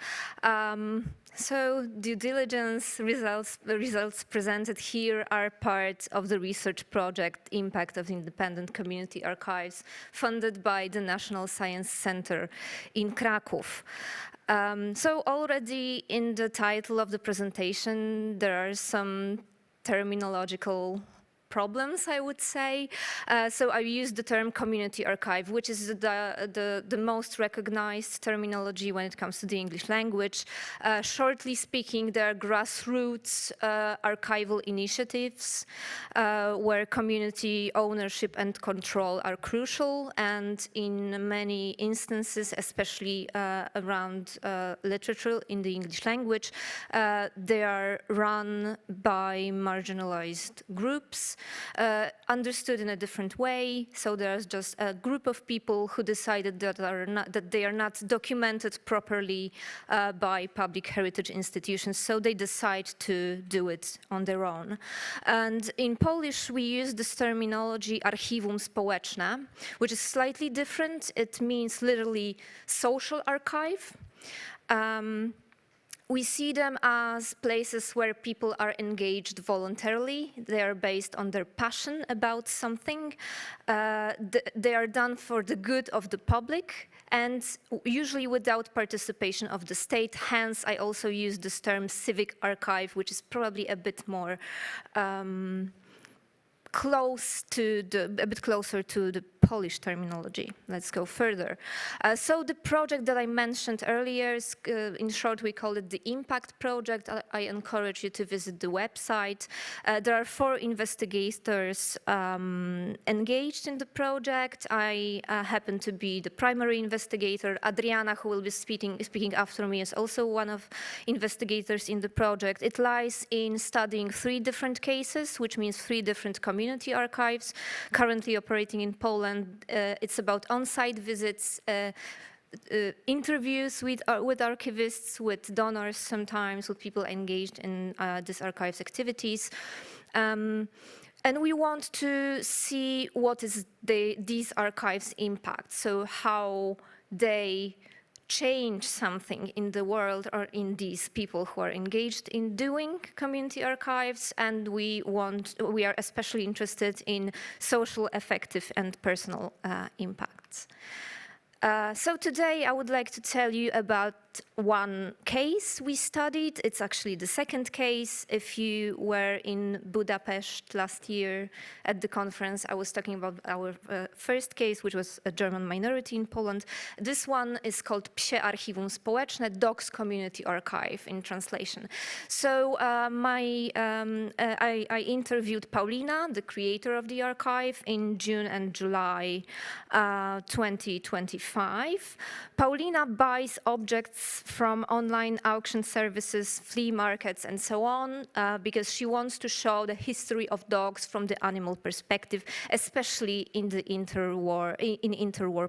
G: So due diligence results presented here are part of the research project Impact of Independent Community Archives, funded by the National Science Center in Kraków. So already in the title of the presentation, there are some terminological problems, I would say. So I used the term community archive, which is the most recognized terminology when it comes to the English language. Shortly speaking, there are grassroots archival initiatives where community ownership and control are crucial, and in many instances, especially around literature in the English language, they are run by marginalized groups. Understood in a different way. So there's just a group of people who decided that they are not documented properly by public heritage institutions, so they decide to do it on their own. And in Polish, we use this terminology archiwum społeczne, which is slightly different. It means literally social archive. We see them as places where people are engaged voluntarily. They are based on their passion about something. They are done for the good of the public and usually without participation of the state. Hence, I also use this term civic archive, which is probably a bit more a bit closer to the Polish terminology. Let's go further. So the project that I mentioned earlier, in short, we call it the Impact Project. I encourage you to visit the website. There are 4 investigators engaged in the project. I happen to be the primary investigator. Adriana, who will be speaking after me, is also one of investigators in the project. It lies in studying 3 different cases, which means 3 different community archives currently operating in Poland. It's about on-site visits, interviews with archivists, with donors sometimes, with people engaged in these archives activities. And we want to see what is these archives' impact, so how they change something in the world or in these people who are engaged in doing community archives, and we are especially interested in social, affective, and personal impacts. So today I would like to tell you about one case we studied. It's actually the second case. If you were in Budapest last year at the conference, I was talking about our first case, which was a German minority in Poland. This one is called Psie Archiwum Społeczne, Dogs Community Archive in translation. So I interviewed Paulina, the creator of the archive, in June and July 2025. Paulina buys objects from online auction services, flea markets, and so on, because she wants to show the history of dogs from the animal perspective, especially in the interwar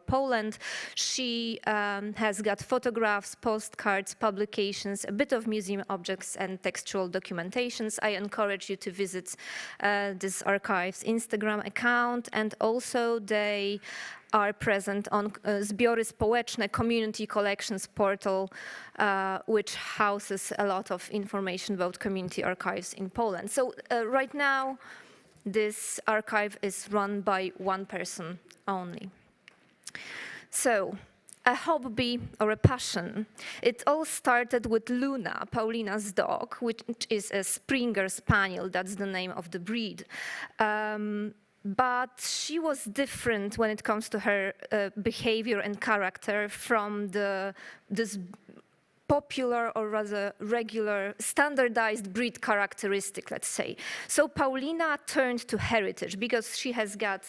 G: Poland. She has got photographs, postcards, publications, a bit of museum objects, and textual documentations. I encourage you to visit this archive's Instagram account, and also they are present on Zbiory Społeczne community collections portal, which houses a lot of information about community archives in Poland. So right now, this archive is run by one person only. So, a hobby or a passion. It all started with Luna, Paulina's dog, which is a Springer Spaniel. That's the name of the breed. But she was different when it comes to her behavior and character from this popular or rather regular standardized breed characteristic, let's say. So Paulina turned to heritage because she has got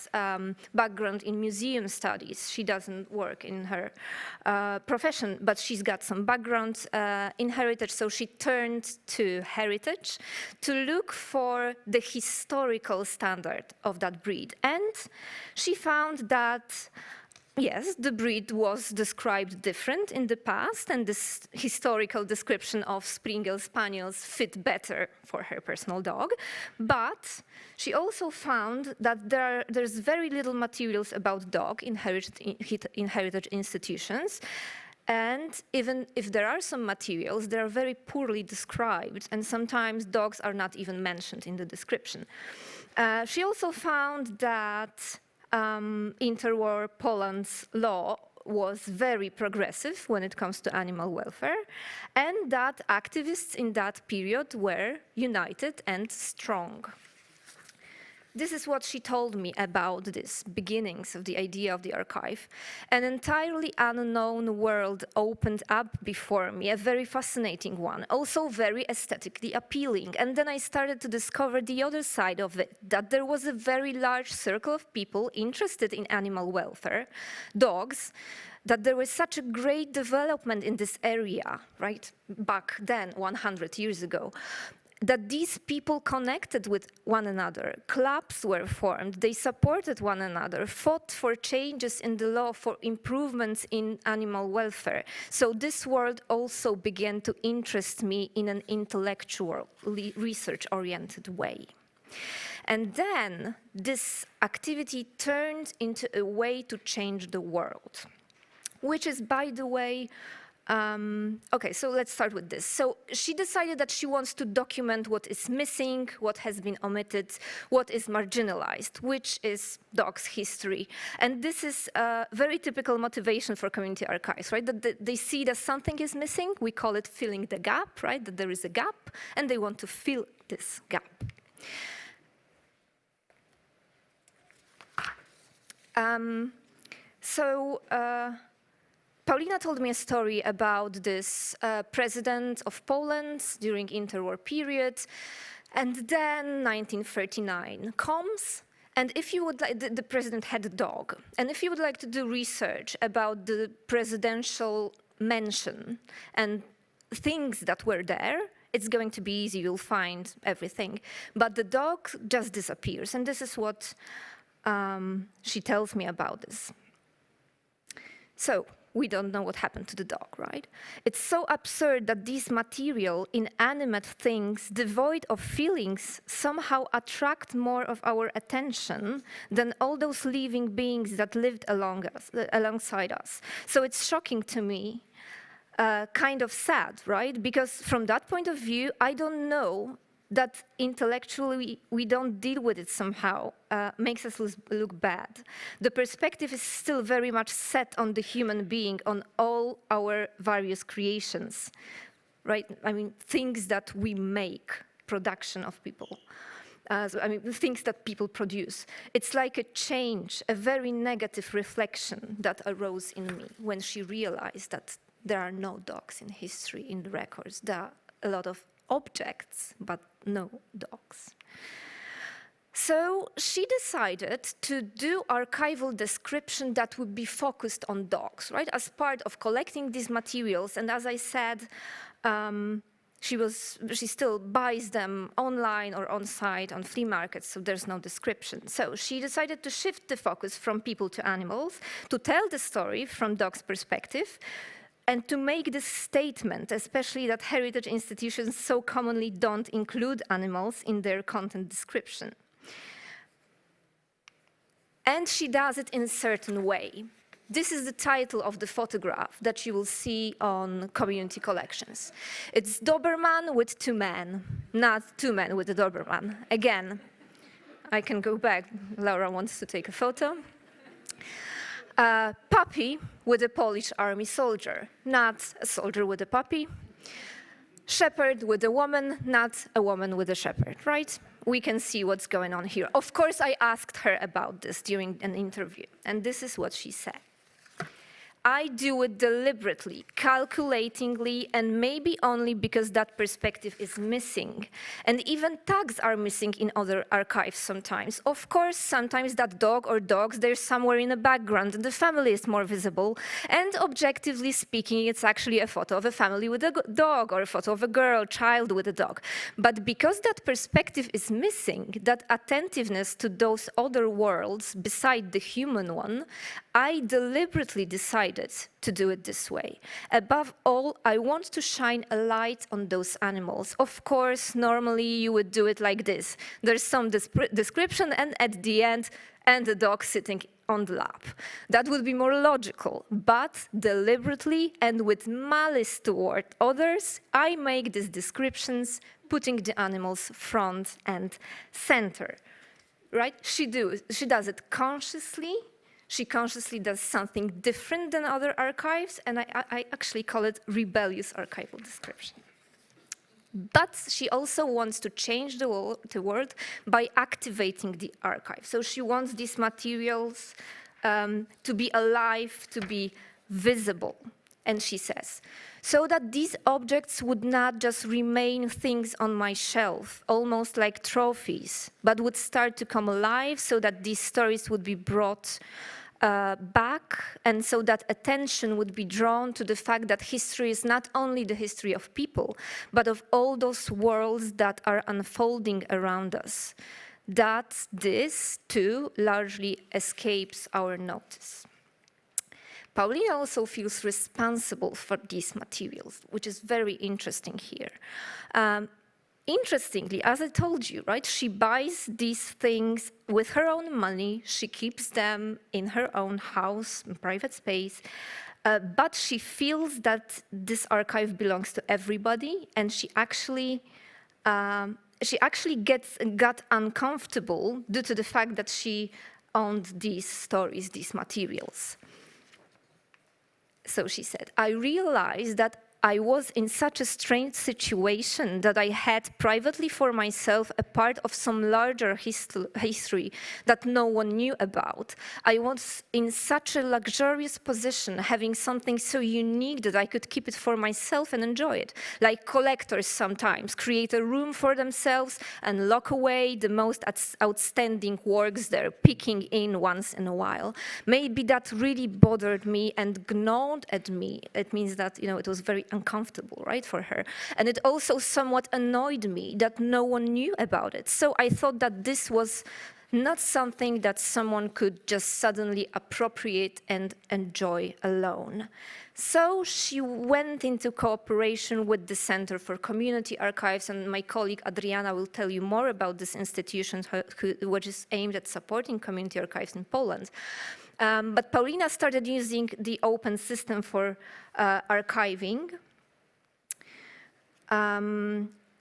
G: background in museum studies. She doesn't work in her profession, but she's got some background in heritage. So she turned to heritage to look for the historical standard of that breed. And she found that yes, the breed was described different in the past, and this historical description of Springer Spaniels fit better for her personal dog. But she also found that there's very little materials about dog in heritage institutions. And even if there are some materials, they are very poorly described, and sometimes dogs are not even mentioned in the description. She also found that interwar Poland's law was very progressive when it comes to animal welfare, and that activists in that period were united and strong. This is what she told me about these beginnings of the idea of the archive. An entirely unknown world opened up before me, a very fascinating one, also very aesthetically appealing. And then I started to discover the other side of it, that there was a very large circle of people interested in animal welfare, dogs, that there was such a great development in this area, right, back then, 100 years ago, that these people connected with one another. Clubs were formed, they supported one another, fought for changes in the law, for improvements in animal welfare. So this world also began to interest me in an intellectual, research-oriented way. And then this activity turned into a way to change the world, which is, by the way, okay, so let's start with this. So she decided that she wants to document what is missing, what has been omitted, what is marginalized, which is dogs' history. And this is a very typical motivation for community archives, right? That they see that something is missing. We call it filling the gap, right? That there is a gap, and they want to fill this gap. Paulina told me a story about this president of Poland during interwar period, and then 1939 comes, and if you would like, the president had a dog, and if you would like to do research about the presidential mansion and things that were there, it's going to be easy, you'll find everything. But the dog just disappears, and this is what she tells me about this. So, we don't know what happened to the dog, right? It's so absurd that these material, inanimate things, devoid of feelings, somehow attract more of our attention than all those living beings that lived alongside us. So it's shocking to me, kind of sad, right? Because from that point of view, I don't know that intellectually we don't deal with it somehow, makes us look bad. The perspective is still very much set on the human being, on all our various creations, right? I mean, things that we make, production of people. Things that people produce. It's like a change, a very negative reflection that arose in me when she realized that there are no dogs in history, in the records. There are a lot of objects, but no dogs. So she decided to do archival description that would be focused on dogs, right? As part of collecting these materials, and as I said, she still buys them online or on site on flea markets, so there's no description. So she decided to shift the focus from people to animals, to tell the story from dogs' perspective, and to make this statement, especially that heritage institutions so commonly don't include animals in their content description. And she does it in a certain way. This is the title of the photograph that you will see on community collections. It's Doberman with two men, not two men with a Doberman. Again, I can go back. Laura wants to take a photo. Puppy with a Polish army soldier, not a soldier with a puppy. Shepherd with a woman, not a woman with a shepherd, right? We can see what's going on here. Of course, I asked her about this during an interview, and this is what she said. I do it deliberately, calculatingly, and maybe only because that perspective is missing. And even tags are missing in other archives sometimes. Of course, sometimes that dog or dogs, they're somewhere in the background and the family is more visible. And objectively speaking, it's actually a photo of a family with a dog or a photo of a girl, child with a dog. But because that perspective is missing, that attentiveness to those other worlds beside the human one, I deliberately decided to do it this way. Above all, I want to shine a light on those animals. Of course, normally you would do it like this. There's some description, and at the end, and the dog sitting on the lap. That would be more logical, but deliberately and with malice toward others, I make these descriptions, putting the animals front and center. Right? She does it consciously. She consciously does something different than other archives, and I actually call it rebellious archival description. But she also wants to change the world by activating the archive. So she wants these materials to be alive, to be visible. And she says, so that these objects would not just remain things on my shelf, almost like trophies, but would start to come alive so that these stories would be brought back, and so that attention would be drawn to the fact that history is not only the history of people, but of all those worlds that are unfolding around us. That this, too, largely escapes our notice. Paulina also feels responsible for these materials, which is very interesting here. Interestingly, as I told you, right, she buys these things with her own money. She keeps them in her own house, in private space. But she feels that this archive belongs to everybody, and she actually got uncomfortable due to the fact that she owned these stories, these materials. So she said, I realized that I was in such a strange situation that I had privately for myself a part of some larger history that no one knew about. I was in such a luxurious position, having something so unique that I could keep it for myself and enjoy it. Like collectors sometimes create a room for themselves and lock away the most outstanding works they're picking in once in a while. Maybe that really bothered me and gnawed at me. It means that, it was very uncomfortable, right, for her. And it also somewhat annoyed me that no one knew about it. So I thought that this was not something that someone could just suddenly appropriate and enjoy alone. So she went into cooperation with the Center for Community Archives, and my colleague Adriana will tell you more about this institution, which is aimed at supporting community archives in Poland. But Paulina started using the open system for archiving,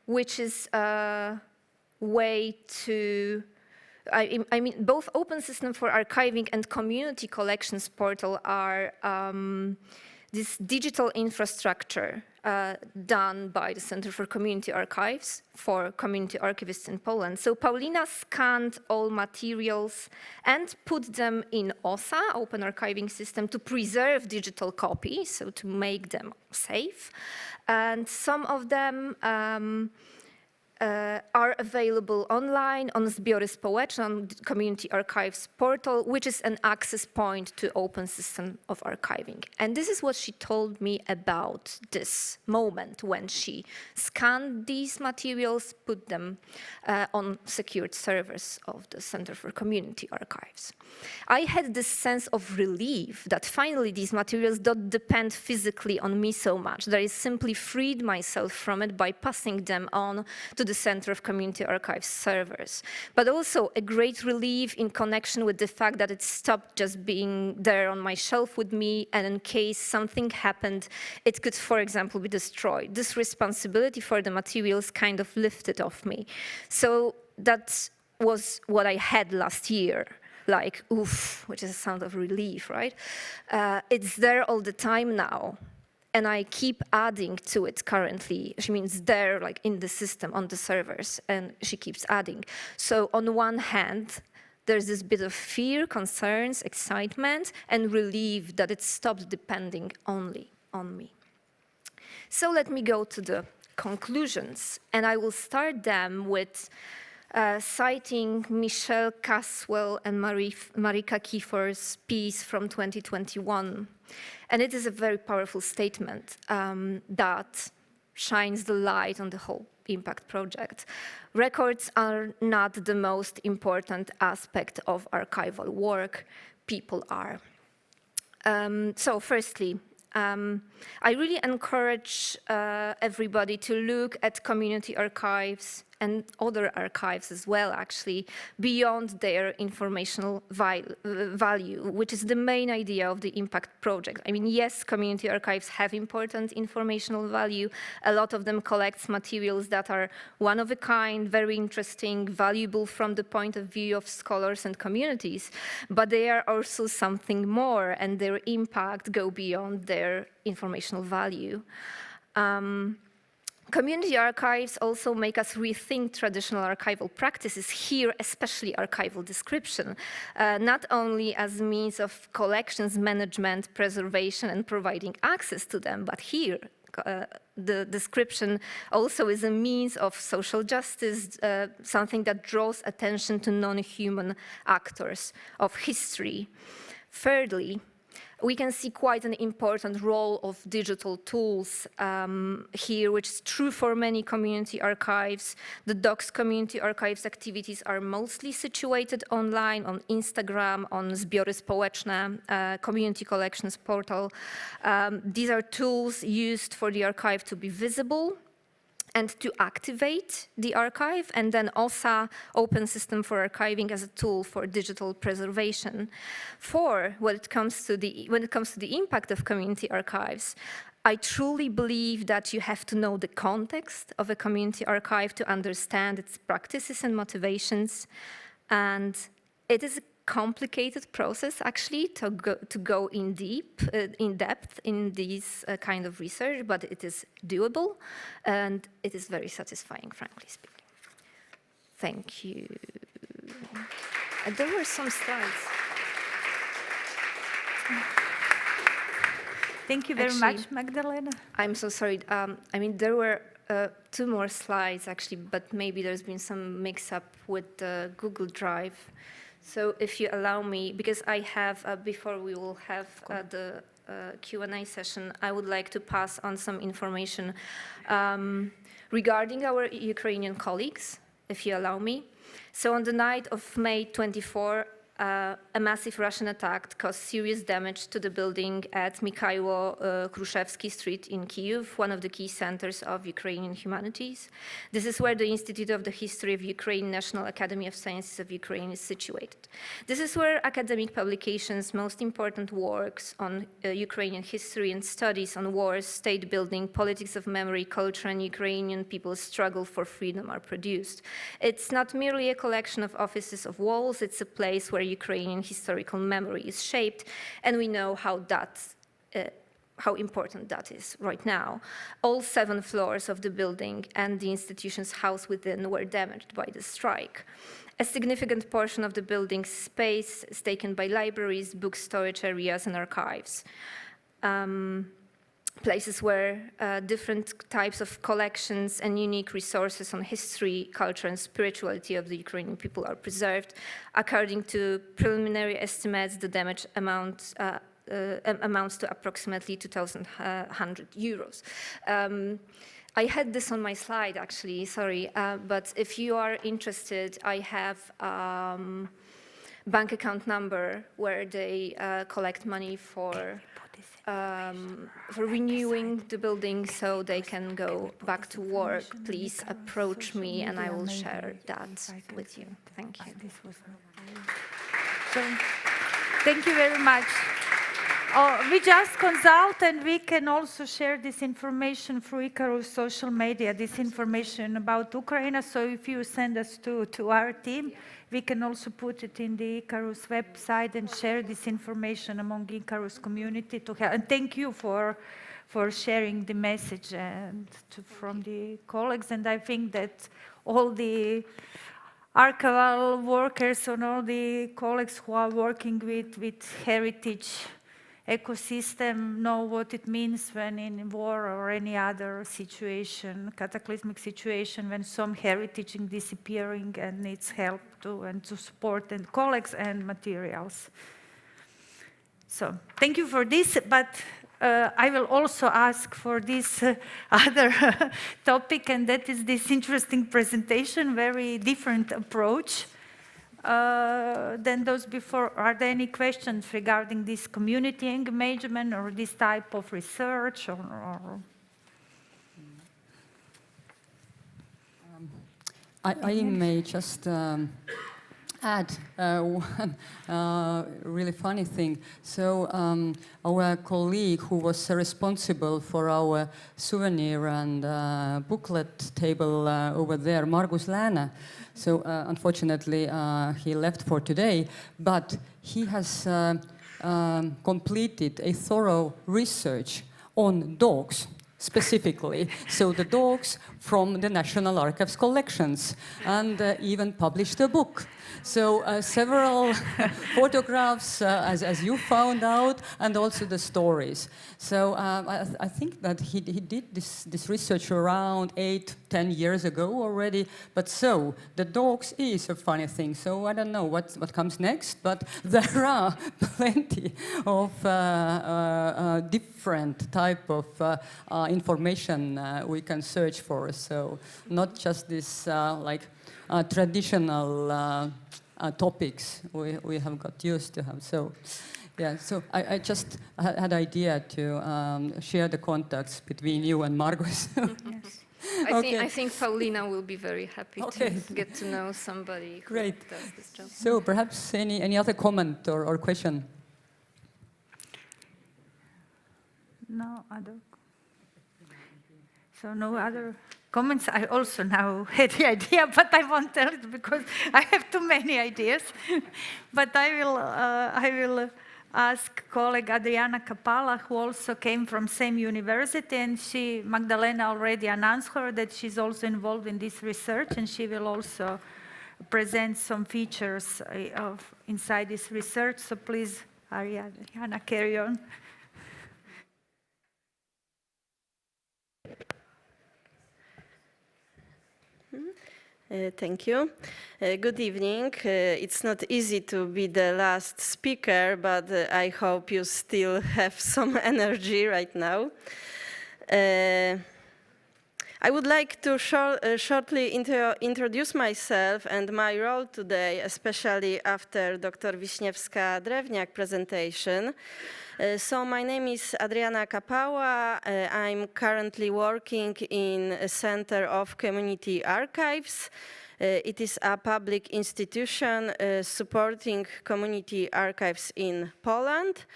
G: which is a way to, I mean, both open system for archiving and community collections portal are this digital infrastructure done by the Center for Community Archives for community archivists in Poland. So Paulina scanned all materials and put them in OSA, Open Archiving System, to preserve digital copies, so to make them safe. And some of them are available online on Zbiory Społeczne, on the Community Archives portal, which is an access point to open system of archiving. And this is what she told me about this moment when she scanned these materials, put them on secured servers of the Center for Community Archives. I had this sense of relief that finally these materials don't depend physically on me so much, that I simply freed myself from it by passing them on to the Center of Community Archives servers, but also a great relief in connection with the fact that it stopped just being there on my shelf with me, and in case something happened, it could, for example, be destroyed. This responsibility for the materials kind of lifted off me. So that was what I had last year. Like, oof, which is a sound of relief, right? It's there all the time now. And I keep adding to it currently. She means there, like in the system, on the servers, and she keeps adding. So on one hand, There's this bit of fear, concerns, excitement, and relief that it stopped depending only on me. So let me go to the conclusions, and I will start them with citing Michelle Caswell and Marika Kiefer's piece from 2021. And it is a very powerful statement that shines the light on the whole impact project. Records are not the most important aspect of archival work, people are. So firstly, I really encourage everybody to look at community archives and other archives as well, actually, beyond their informational value, which is the main idea of the impact project. I mean, yes, community archives have important informational value. A lot of them collects materials that are one of a kind, very interesting, valuable from the point of view of scholars and communities, but they are also something more, and their impact go beyond their informational value. Community archives also make us rethink traditional archival practices here, especially archival description, not only as means of collections management, preservation, and providing access to them, but here the description also is a means of social justice, something that draws attention to non-human actors of history. Thirdly, we can see quite an important role of digital tools here, which is true for many community archives. The DOCS community archives activities are mostly situated online, on Instagram, on Zbiory Społeczne, community collections portal. These are tools used for the archive to be visible and to activate the archive, and then OSA, Open System for Archiving, as a tool for digital preservation. When it comes to the impact of community archives, I truly believe that you have to know the context of a community archive to understand its practices and motivations, and it is a complicated process, actually, to go in depth in these kind of research, but it is doable, and it is very satisfying, frankly speaking. Thank you. There were some slides.
A: Thank you very much, Magdalena.
G: I'm so sorry. I mean, there were 2 more slides, actually, but maybe there's been some mix-up with the Google Drive. So if you allow me, because I have, before we will have the Q&A session, I would like to pass on some information regarding our Ukrainian colleagues, if you allow me. So on the night of May 24, a massive Russian attack caused serious damage to the building at Mikhailo Khrushchevsky Street in Kyiv, one of the key centers of Ukrainian humanities. This is where the Institute of the History of Ukraine National Academy of Sciences of Ukraine is situated. This is where academic publications, most important works on Ukrainian history and studies on wars, state building, politics of memory, culture, and Ukrainian people's struggle for freedom are produced. It's not merely a collection of offices of walls, it's a place where Ukrainian historical memory is shaped, and we know how important that is right now. All 7 floors of the building and the institution's house within were damaged by the strike. A significant portion of the building's space is taken by libraries, book storage areas, and archives. Places where different types of collections and unique resources on history, culture, and spirituality of the Ukrainian people are preserved. According to preliminary estimates, the damage amounts to approximately 2,100 euros. I had this on my slide, actually, sorry, but if you are interested, I have bank account number where they collect money for renewing the building so they can go back to work. Please approach me and I will share that with you. Thank you.
A: So, thank you very much. We just consult, and we can also share this information through ICARUS social media, this information about Ukraine. So if you send us to our team, we can also put it in the ICARUS website and share this information among ICARUS community to help. And thank you for sharing the message and from the colleagues. And I think that all the archival workers and all the colleagues who are working with heritage ecosystem know what it means when in war or any other situation, cataclysmic situation, when some heritage is disappearing and needs help to support and colleagues and materials. So thank you for this, but I will also ask for this other topic, and that is this interesting presentation, very different approach than those before. Are there any questions regarding this community engagement or this type of research?
H: I may just add one really funny thing. So our colleague who was responsible for our souvenir and booklet table over there, Margus Lääne, so unfortunately he left for today, but he has completed a thorough research on dogs specifically, so the dogs from the National Archives collections, and even published a book. So several photographs, as you found out, and also the stories. So I think that he did this research around 8-10 years ago already. But so the dogs is a funny thing. So I don't know what comes next, but there are plenty of different type of information we can search for. So not just this traditional topics we have got used to have. So yeah, so I just had idea to share the contacts between you and Margus.
G: Yes. I think Paulina will be very happy to get to know somebody who does this job.
H: So perhaps any other comment or question?
A: No other. So no other comments. I also now had the idea, but I won't tell it because I have too many ideas. But I will ask colleague Adriana Capalla, who also came from same university, and Magdalena already announced her that she's also involved in this research, and she will also present some features inside this research. So please, Adriana, carry on.
I: Thank you. Good evening. It's not easy to be the last speaker, but I hope you still have some energy right now. I would like to shortly introduce myself and my role today, especially after Dr. Wiśniewska-Drewniak presentation. So my name is Adriana Capalla. I'm currently working in a Center of Community Archives. It is a public institution supporting community archives in Poland.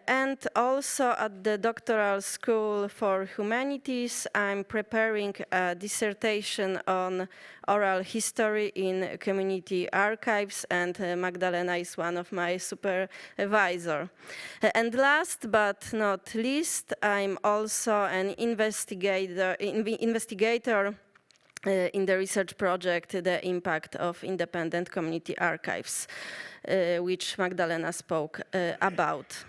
I: And also at the Doctoral School for Humanities, I'm preparing a dissertation on oral history in community archives, and Magdalena is one of my supervisors. And last but not least, I'm also an investigator in the research project, The Impact of Independent Community Archives, which Magdalena spoke about.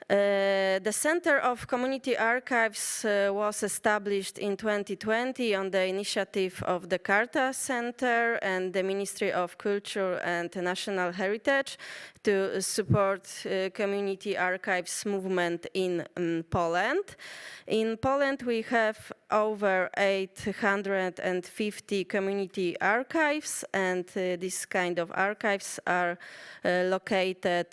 I: The Center of Community Archives was established in 2020 on the initiative of the Carta Center and the Ministry of Culture and National Heritage to support community archives movement in Poland. In Poland, we have over 850 community archives, and these kind of archives are located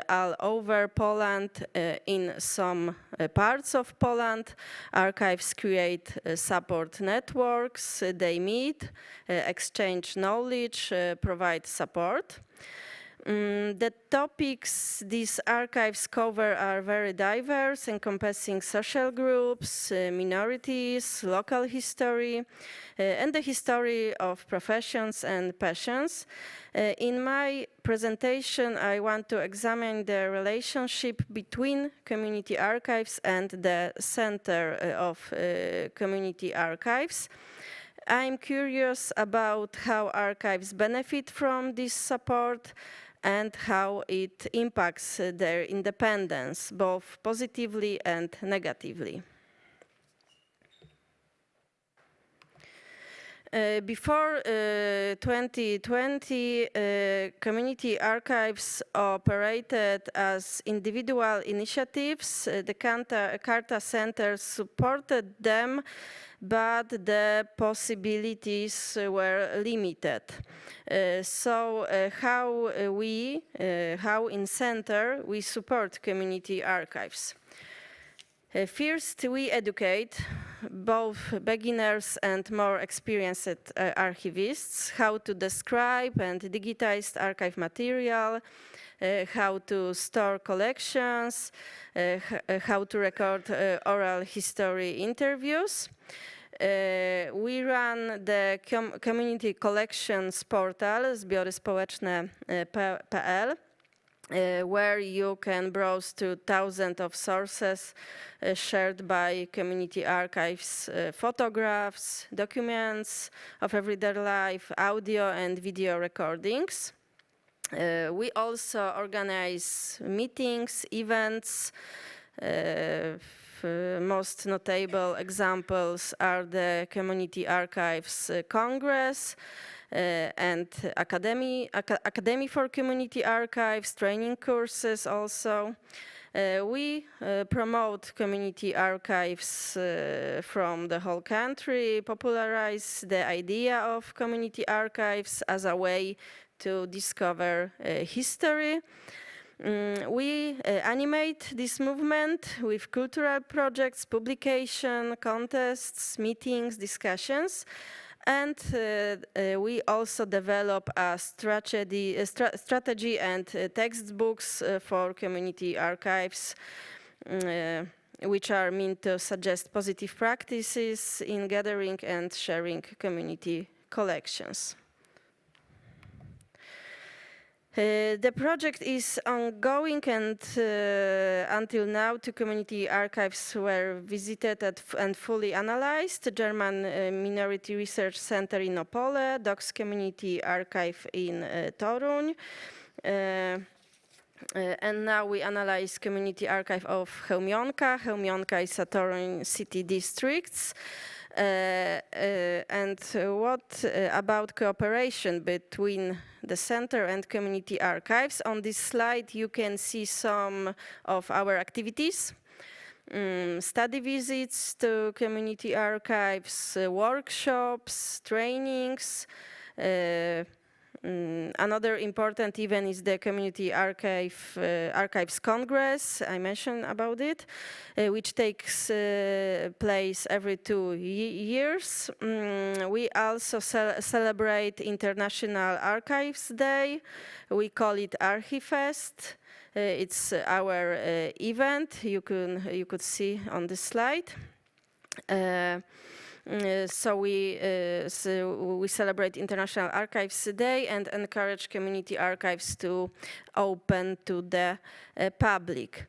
I: all over Poland. In some parts of Poland, archives create support networks. They meet, exchange knowledge, provide support. The topics these archives cover are very diverse, encompassing social groups, minorities, local history, and the history of professions and passions. In my presentation, I want to examine the relationship between community archives and the Center of Community Archives. I'm curious about how archives benefit from this support and how it impacts their independence, both positively and negatively. Before 2020, community archives operated as individual initiatives. The Carta Center supported them, but the possibilities were limited. How in Center we support community archives? First, we educate both beginners and more experienced archivists how to describe and digitize archive material, how to store collections, how to record oral history interviews. We run the community collections portal zbioryspołeczne.pl, where you can browse to thousands of sources shared by community archives, photographs, documents of everyday life, audio and video recordings. We also organize meetings, events. Most notable examples are the Community Archives Congress, and Academy for Community Archives, training courses also. We promote community archives from the whole country, popularize the idea of community archives as a way to discover history. We animate this movement with cultural projects, publication, contests, meetings, discussions. And we also develop a strategy and textbooks for community archives, which are meant to suggest positive practices in gathering and sharing community collections. The project is ongoing, and until now, 2 community archives were visited and fully analyzed: the German Minority Research Center in Opole, Docs Community Archive in Torun, and now we analyze community archive of Chełmionka. Chełmionka is a Torun city district. And what about cooperation between the center and community archives? On this slide, you can see some of our activities. Study visits to community archives, workshops, trainings. Another important event is the Community Archives Congress. I mentioned about it, which takes place every 2 years. We also celebrate International Archives Day. We call it Archifest. It's our event. You could see on this slide. So we celebrate International Archives Day and encourage community archives to open to the public.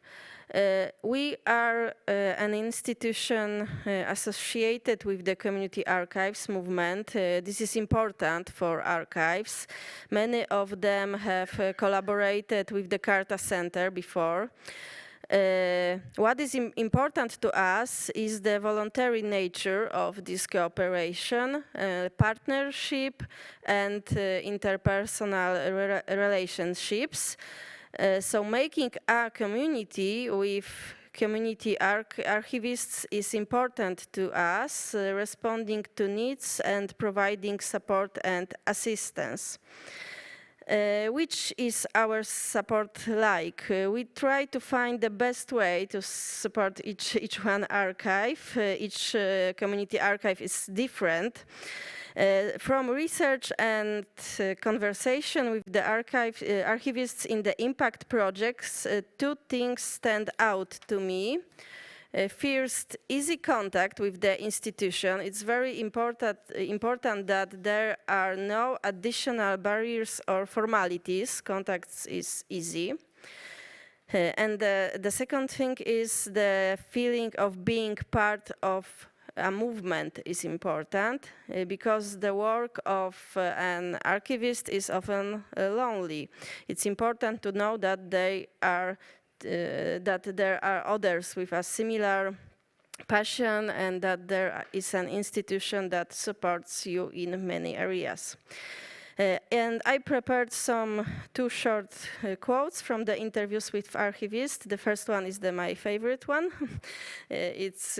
I: We are an institution associated with the community archives movement. This is important for archives. Many of them have collaborated with the Carta Center before. What is important to us is the voluntary nature of this cooperation, partnership, and interpersonal relationships. So making a community with community archivists is important to us, responding to needs and providing support and assistance. Which is our support like? We try to find the best way to support each one archive. Each community archive is different. From research and conversation with the archivists in the impact projects, 2 things stand out to me. First, easy contact with the institution. It's very important that there are no additional barriers or formalities. Contact is easy. And the second thing is the feeling of being part of a movement is important because the work of an archivist is often lonely. It's important to know that there are others with a similar passion and that there is an institution that supports you in many areas. And I prepared two short quotes from the interviews with archivists. The first one is my favorite one. It's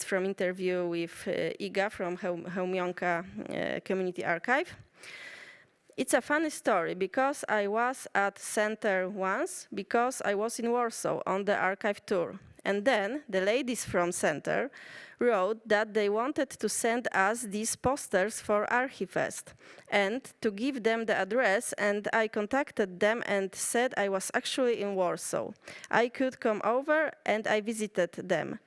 I: from interview with Iga from Chełmionka Community Archive. It's a funny story because I was at center once because I was in Warsaw on the archive tour. And then the ladies from center wrote that they wanted to send us these posters for Archifest and to give them the address, and I contacted them and said I was actually in Warsaw. I could come over and I visited them.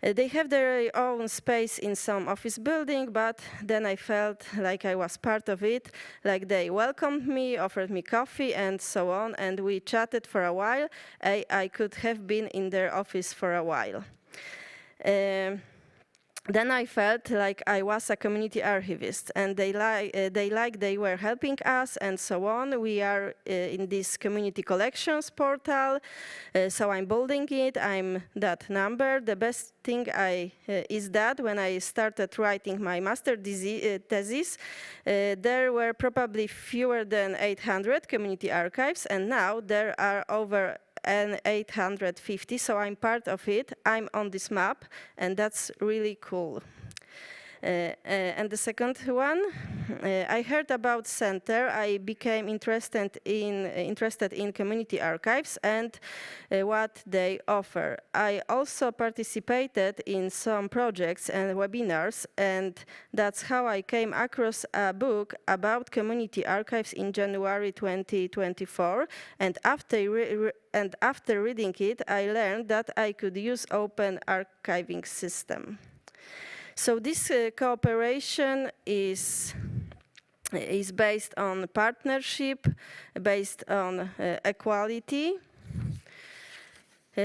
I: They have their own space in some office building, but then I felt like I was part of it, like they welcomed me, offered me coffee and so on, and we chatted for a while. I could have been in their office for a while. Then I felt like I was a community archivist, and they were helping us and so on. We are in this community collections portal, so I'm building it. I'm that number. The best thing is that when I started writing my master thesis, there were probably fewer than 800 community archives, and now there are over 850, so I'm part of it. I'm on this map, and that's really cool. And the second one, I heard about Center. I became interested in community archives and what they offer. I also participated in some projects and webinars, and that's how I came across a book about community archives in January 2024. And after reading it, I learned that I could use open archiving system. So this cooperation is based on partnership, based on equality.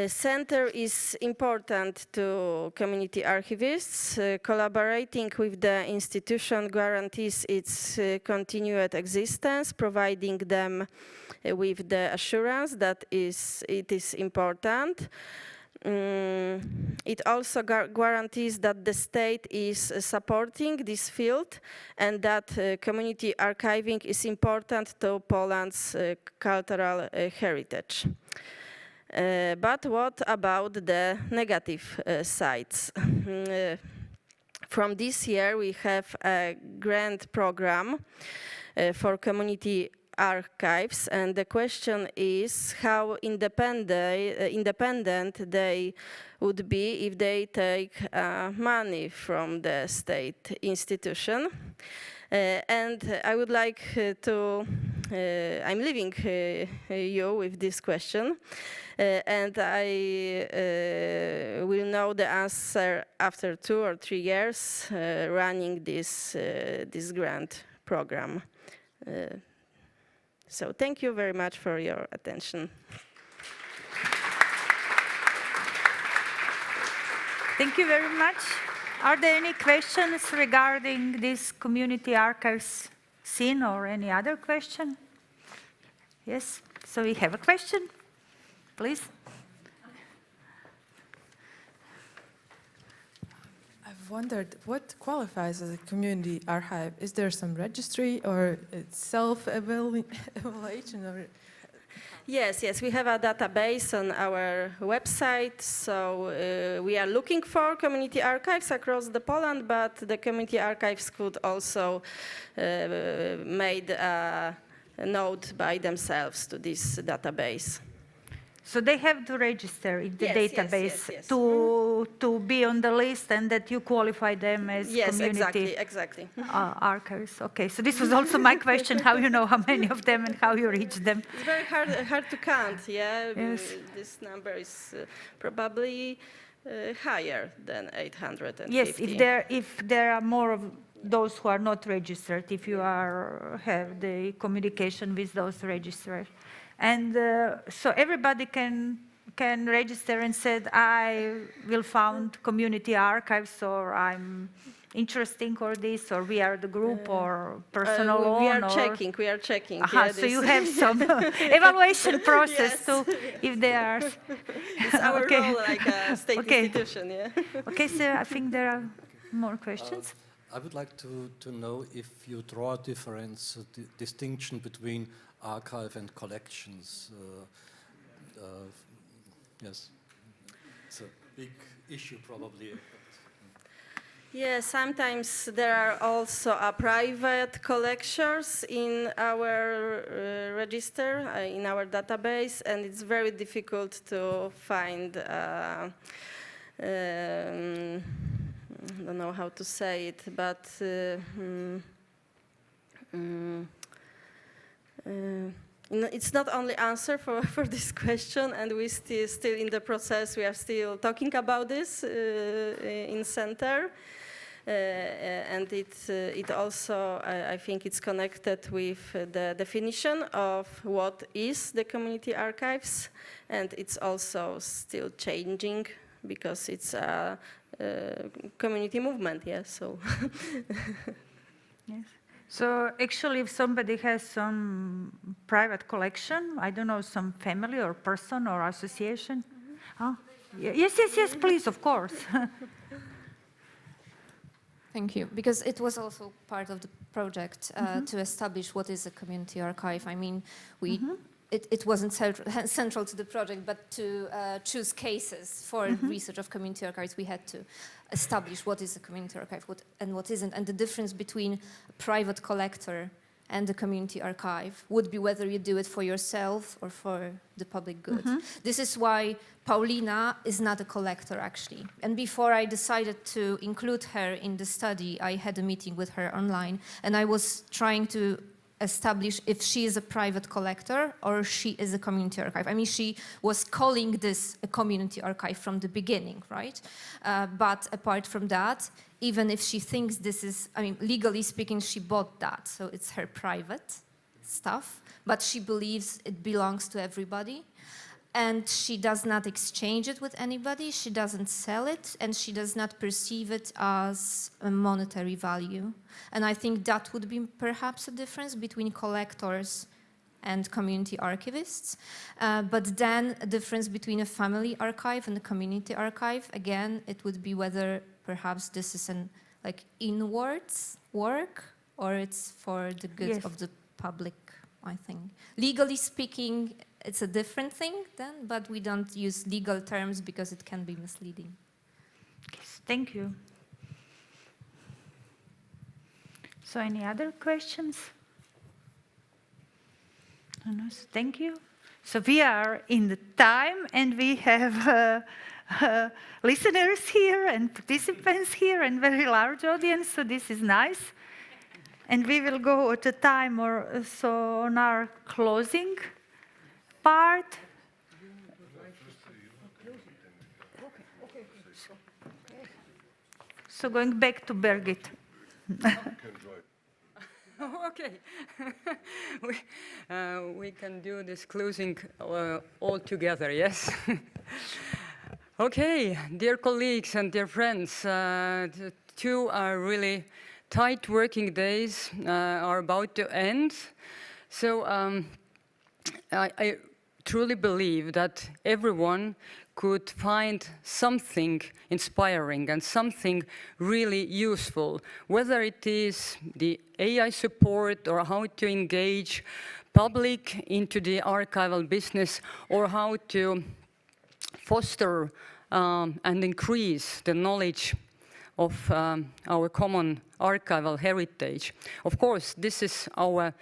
I: Center is important to community archivists. Collaborating with the institution guarantees its continued existence, providing them with the assurance that it is important. It also guarantees that the state is supporting this field and that community archiving is important to Poland's cultural heritage. But what about the negative sides? From this year, we have a grant program for community archives, and the question is how independent they would be if they take money from the state institution. And I would like I'm leaving you with this question, and I will know the answer after 2 or 3 years running this grant program. So thank you very much for your attention.
A: Thank you very much. Are there any questions regarding this community archives scene or any other question? Yes, so we have a question, please.
J: I've wondered what qualifies as a community archive. Is there some registry or self-evaluation? Or
I: Yes, we have a database on our website, so we are looking for community archives across the Poland, but the community archives could also made a note by themselves to this database.
A: So they have to register in the database
I: yes.
A: to be on the list and that you qualify them as community
I: exactly.
A: archives. Okay, so this was also my question, how you know how many of them and how you reach them.
I: It's very hard to count, yeah?
A: Yes.
I: This number is probably higher than 850.
A: Yes, if there are more of those who are not registered, if you have the communication with those registered. And so everybody can can register and said, I will found community archives, or I'm interested in this, or we are the group, or personal loan.
I: We are
A: or
I: checking. We are checking.
A: Aha,
I: yeah,
A: so you have some evaluation process too, if they are.
I: It's our
A: Okay.
I: role, like a state
A: Okay.
I: institution. Yeah.
A: Okay, so I think there are more questions.
C: I would like to know if you draw a difference, distinction between archive and collections. Yes, it's a big issue probably.
I: Yeah, sometimes there are also private collections in our register, in our database, and it's very difficult to find, I don't know how to say it, but it's not only answer for this question, and we still in the process, we are still talking about this in center. And it also, I think it's connected with the definition of what is the community archives, and it's also still changing because it's a community movement, yeah, so.
A: Yes. So actually, if somebody has some private collection, I don't know, some family or person or association. Oh, yes, please, of course.
G: Thank you, because it was also part of the project to establish what is a community archive. I mean, it wasn't central to the project, but to choose cases for research of community archives, we had to establish what is a community archive and what isn't. And the difference between a private collector and the community archive would be whether you do it for yourself or for the public good. This is why Paulina is not a collector, actually. And before I decided to include her in the study, I had a meeting with her online, and I was trying to establish if she is a private collector or she is a community archive. I mean, she was calling this a community archive from the beginning, right? But apart from that, even if she thinks this is, I mean, legally speaking, she bought that, so it's her private stuff, but she believes it belongs to everybody. And she does not exchange it with anybody, she doesn't sell it, and she does not perceive it as a monetary value. And I think that would be perhaps a difference between collectors and community archivists. But then a difference between a family archive and a community archive, again, it would be whether perhaps this is an like inwards work or it's for the good of the public, I think. Legally speaking, it's a different thing then, but we don't use legal terms because it can be misleading.
A: Yes, thank you. So any other questions? No, so thank you. So we are in the time and we have listeners here and participants here and very large audience, so this is nice. And we will go at a time or so on our closing part. So going back to Birgit.
H: Okay. We can do this closing all together, yes? Okay, dear colleagues and dear friends, the 2 really tight working days are about to end. So I truly believe that everyone could find something inspiring and something really useful, whether it is the AI support or how to engage public into the archival business or how to foster and increase the knowledge of our common archival heritage. Of course, this is our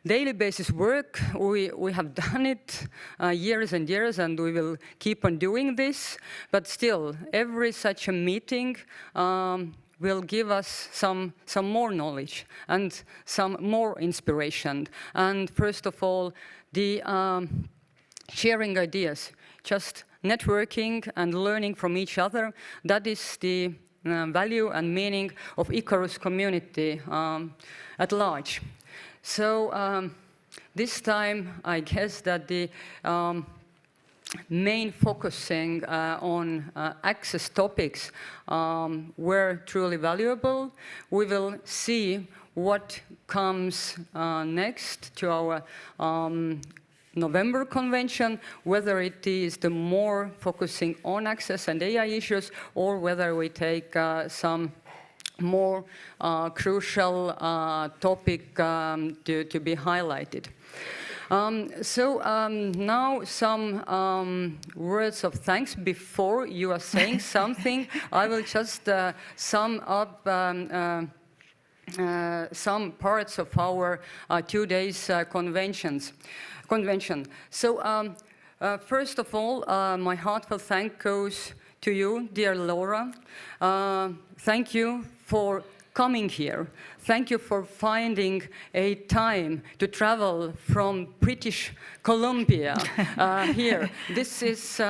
H: daily basis work. We have done it years and years, and we will keep on doing this. But still, every such a meeting will give us some more knowledge and some more inspiration. And first of all, the sharing ideas, just networking and learning from each other. That is the value and meaning of ICARUS community at large. So this time, I guess that the main focusing on access topics were truly valuable. We will see what comes next to our November convention, whether it is the more focusing on access and AI issues, or whether we take some more crucial topic to be highlighted. Now some words of thanks before you are saying something. I will just sum up some parts of our 2 days convention. So first of all, my heartfelt thanks goes to you, dear Laura. Thank you for coming here. Thank you for finding a time to travel from British Columbia here. This is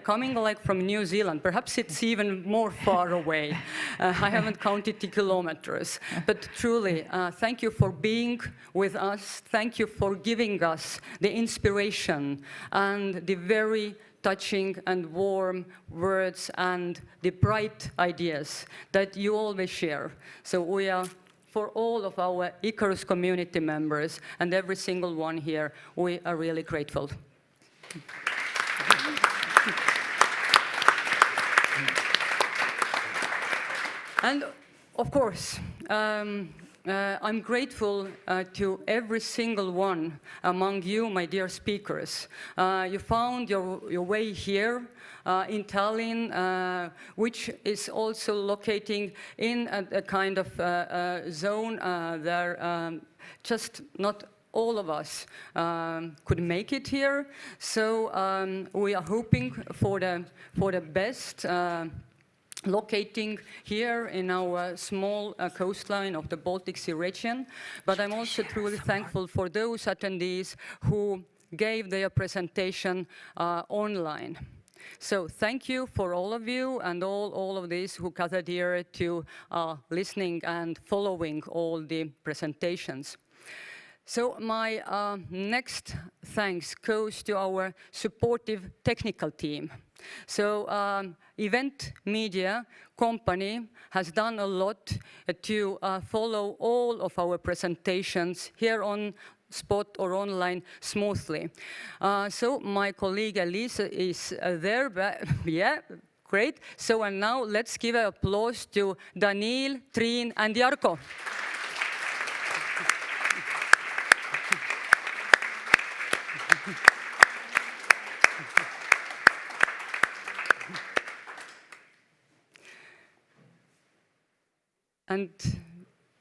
H: coming like from New Zealand. Perhaps it's even more far away. I haven't counted the kilometers. But truly, thank you for being with us. Thank you for giving us the inspiration and the very touching and warm words and the bright ideas that you always share. So we are, for all of our ICARUS community members and every single one here, we are really grateful. And of course, I'm grateful to every single one among you, my dear speakers. You found your way here in Tallinn, which is also locating in a kind of zone there. Just not all of us could make it here, so we are hoping for the best. Locating here in our small coastline of the Baltic Sea region. But I'm also truly thankful for those attendees who gave their presentation online. So thank you for all of you and all of these who gathered here to listening and following all the presentations. So my next thanks goes to our supportive technical team. So Event Media company has done a lot to follow all of our presentations here on spot or online smoothly. So my colleague Elise is there, but yeah, great. So and now let's give an applause to Daniil, Triin and Jarko. And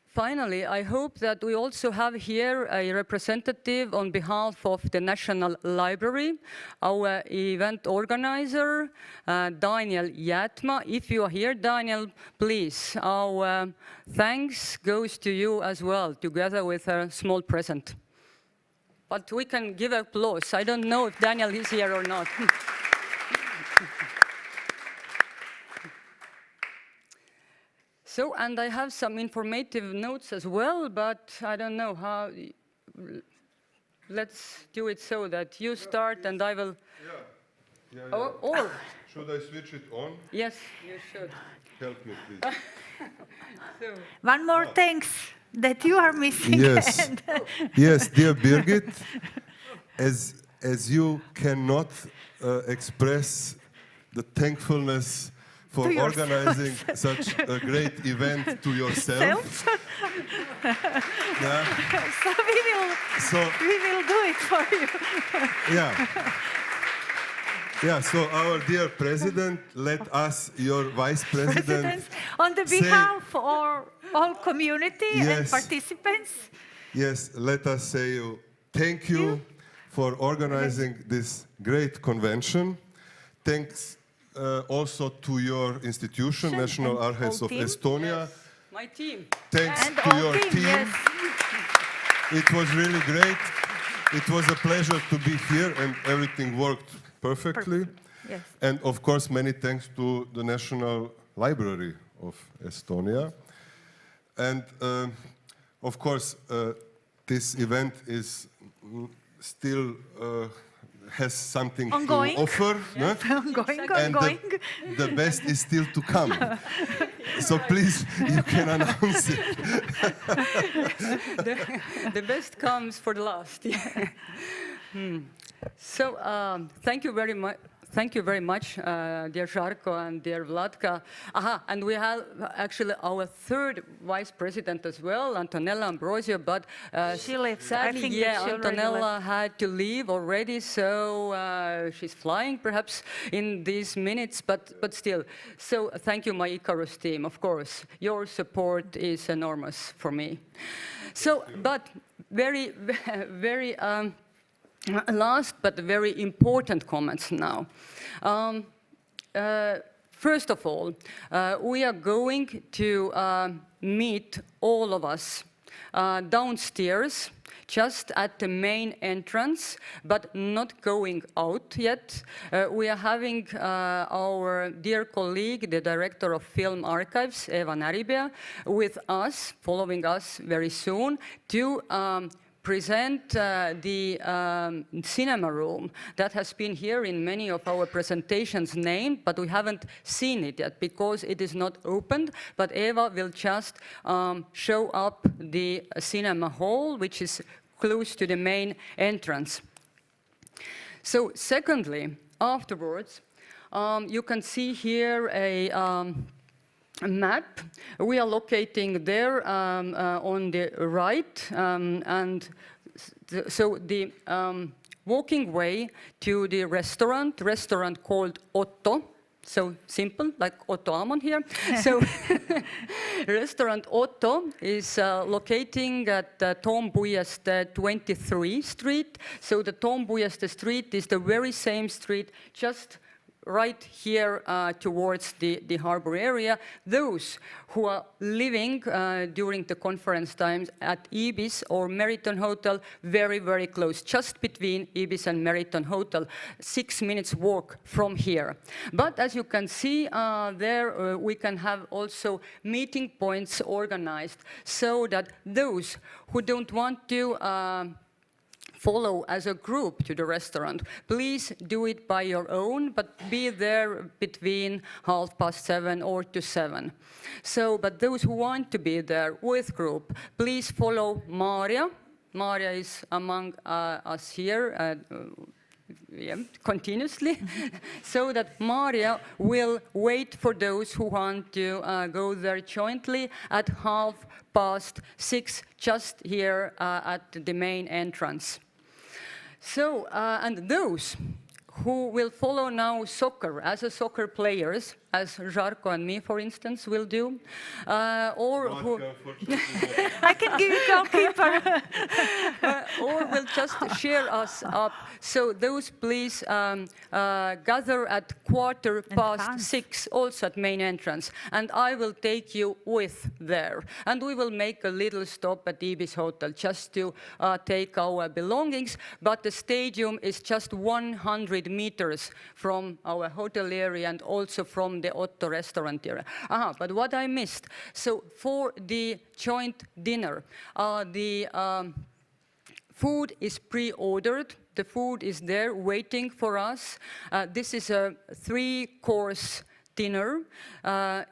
H: finally, I hope that we also have here a representative on behalf of the National Library, our event organizer, Daniel Jätma. If you are here, Daniel, please, our thanks goes to you as well, together with a small present. But we can give applause. I don't know if Daniel is here or not. So, and I have some informative notes as well, but I don't know how. Let's do it so that you start and I will.
K: Yeah.
H: Or
K: should I switch it on?
H: Yes, you should.
K: Help me, please.
A: One more thanks that you are missing.
K: Yes. Yes, dear Birgit, as you cannot express the thankfulness for organizing such a great event to yourself. Yeah.
A: So we will do it for you.
K: Yeah, so our dear president, let us, your vice president,
A: on the behalf of all community and participants.
K: Yes, let us say thank you for organizing this great convention. Thanks also to your institution, National Archives of Estonia.
H: Yes. My team.
K: Thanks to your team. Yes. It was really great. It was a pleasure to be here and everything worked perfectly.
A: Yes.
K: And of course, many thanks to the National Library of Estonia. And of course, this event is still has something
A: Ongoing.
K: to offer. No?
A: Ongoing,
K: And
A: ongoing.
K: the best is still to come. So please, you can announce it.
H: The best comes for the last. Yeah. So thank you very much. Thank you very much, dear Žarko and dear Vlatka. And we have actually our third vice president as well, Antonella Ambrosio, but
A: She left.
H: sadly,
A: I think
H: yeah,
A: that she already
H: Antonella
A: left.
H: had to leave already, so she's flying perhaps in these minutes, but still. So thank you, my ICARUS team, of course. Your support is enormous for me. So, but very, very, last but very important comments now. First of all, we are going to meet all of us downstairs, just at the main entrance, but not going out yet. We are having our dear colleague, the director of Film Archives, Eva Naribia, with us, following us very soon, to present the cinema room that has been here in many of our presentations named, but we haven't seen it yet because it is not opened. But Eva will just show up the cinema hall, which is close to the main entrance. So secondly, afterwards, you can see here a map. We are locating there on the right, and so the walking way to the restaurant called Otto. So simple, like Otto Amon here. So restaurant Otto is locating at Tom Puiestė 23 Street. So the Tom Puiestė Street is the very same street, just right here towards the harbor area. Those who are living during the conference times at Ibis or Meriton Hotel, very, very close, just between Ibis and Meriton Hotel, 6 minutes walk from here. But as you can see there, we can have also meeting points organized so that those who don't want to follow as a group to the restaurant, please do it by your own, but be there between 7:30 or to 7. So, but those who want to be there with group, please follow Maria. Maria is among us here continuously, so that Maria will wait for those who want to go there jointly at 6:30, just here at the main entrance. So, and those who will follow now soccer as a soccer players, as Žarko and me, for instance, will do, or who
A: I can give you goalkeeper.
H: or will just share us up. So those please gather at 6:15, also at main entrance, and I will take you with there. And we will make a little stop at Ibis Hotel just to take our belongings, but the stadium is just 100 meters from our hotel area and also from the Otto restaurant area. But what I missed, so for the joint dinner, the food is pre-ordered. The food is there waiting for us. This is a 3-course dinner.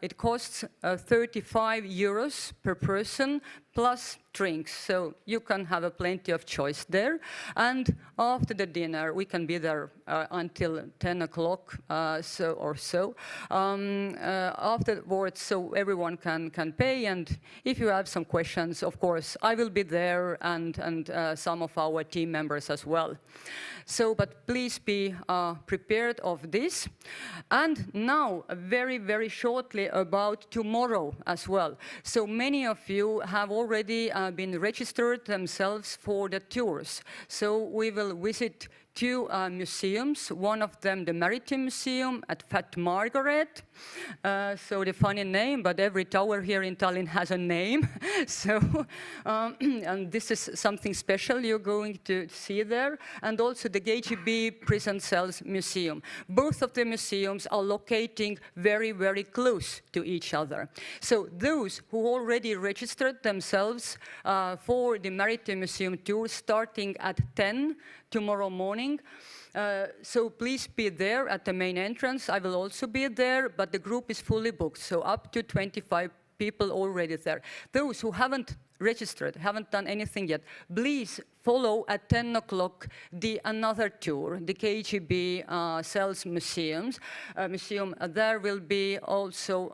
H: It costs 35 euros per person plus drinks, so you can have plenty of choice there. And after the dinner, we can be there until 10 o'clock or so. Afterwards, so everyone can pay, and if you have some questions, of course, I will be there, and some of our team members as well. So, but please be prepared of this. And now, very, very shortly about tomorrow as well. So many of you have already been registered themselves for the tours. So we will visit 2 museums, one of them the Maritime Museum at Fat Margaret. So the funny name, but every tower here in Tallinn has a name. So, and this is something special you're going to see there. And also the KGB Prison Cells Museum. Both of the museums are locating very, very close to each other. So those who already registered themselves for the Maritime Museum tour starting at 10 tomorrow morning, So please be there at the main entrance. I will also be there, but the group is fully booked, so up to 25 people already there. Those who haven't registered, haven't done anything yet, please follow at 10 o'clock another tour, the KGB Cells museum. There will be also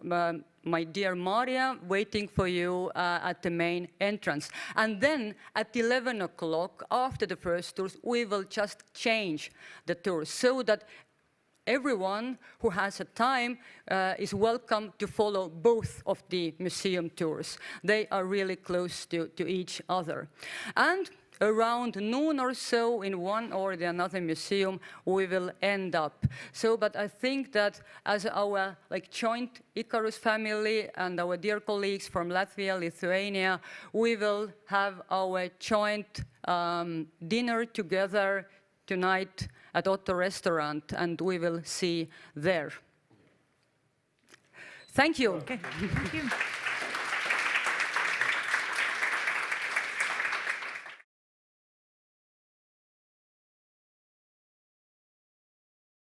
H: my dear Maria waiting for you at the main entrance. And then at 11 o'clock, after the first tours, we will just change the tours so that everyone who has a time is welcome to follow both of the museum tours. They are really close to each other. And around noon or so in one or the another museum, we will end up. So, but I think that as our joint ICARUS family and our dear colleagues from Latvia, Lithuania, we will have our joint dinner together tonight at Otto restaurant, and we will see there. Thank you.
A: Okay. Thank you.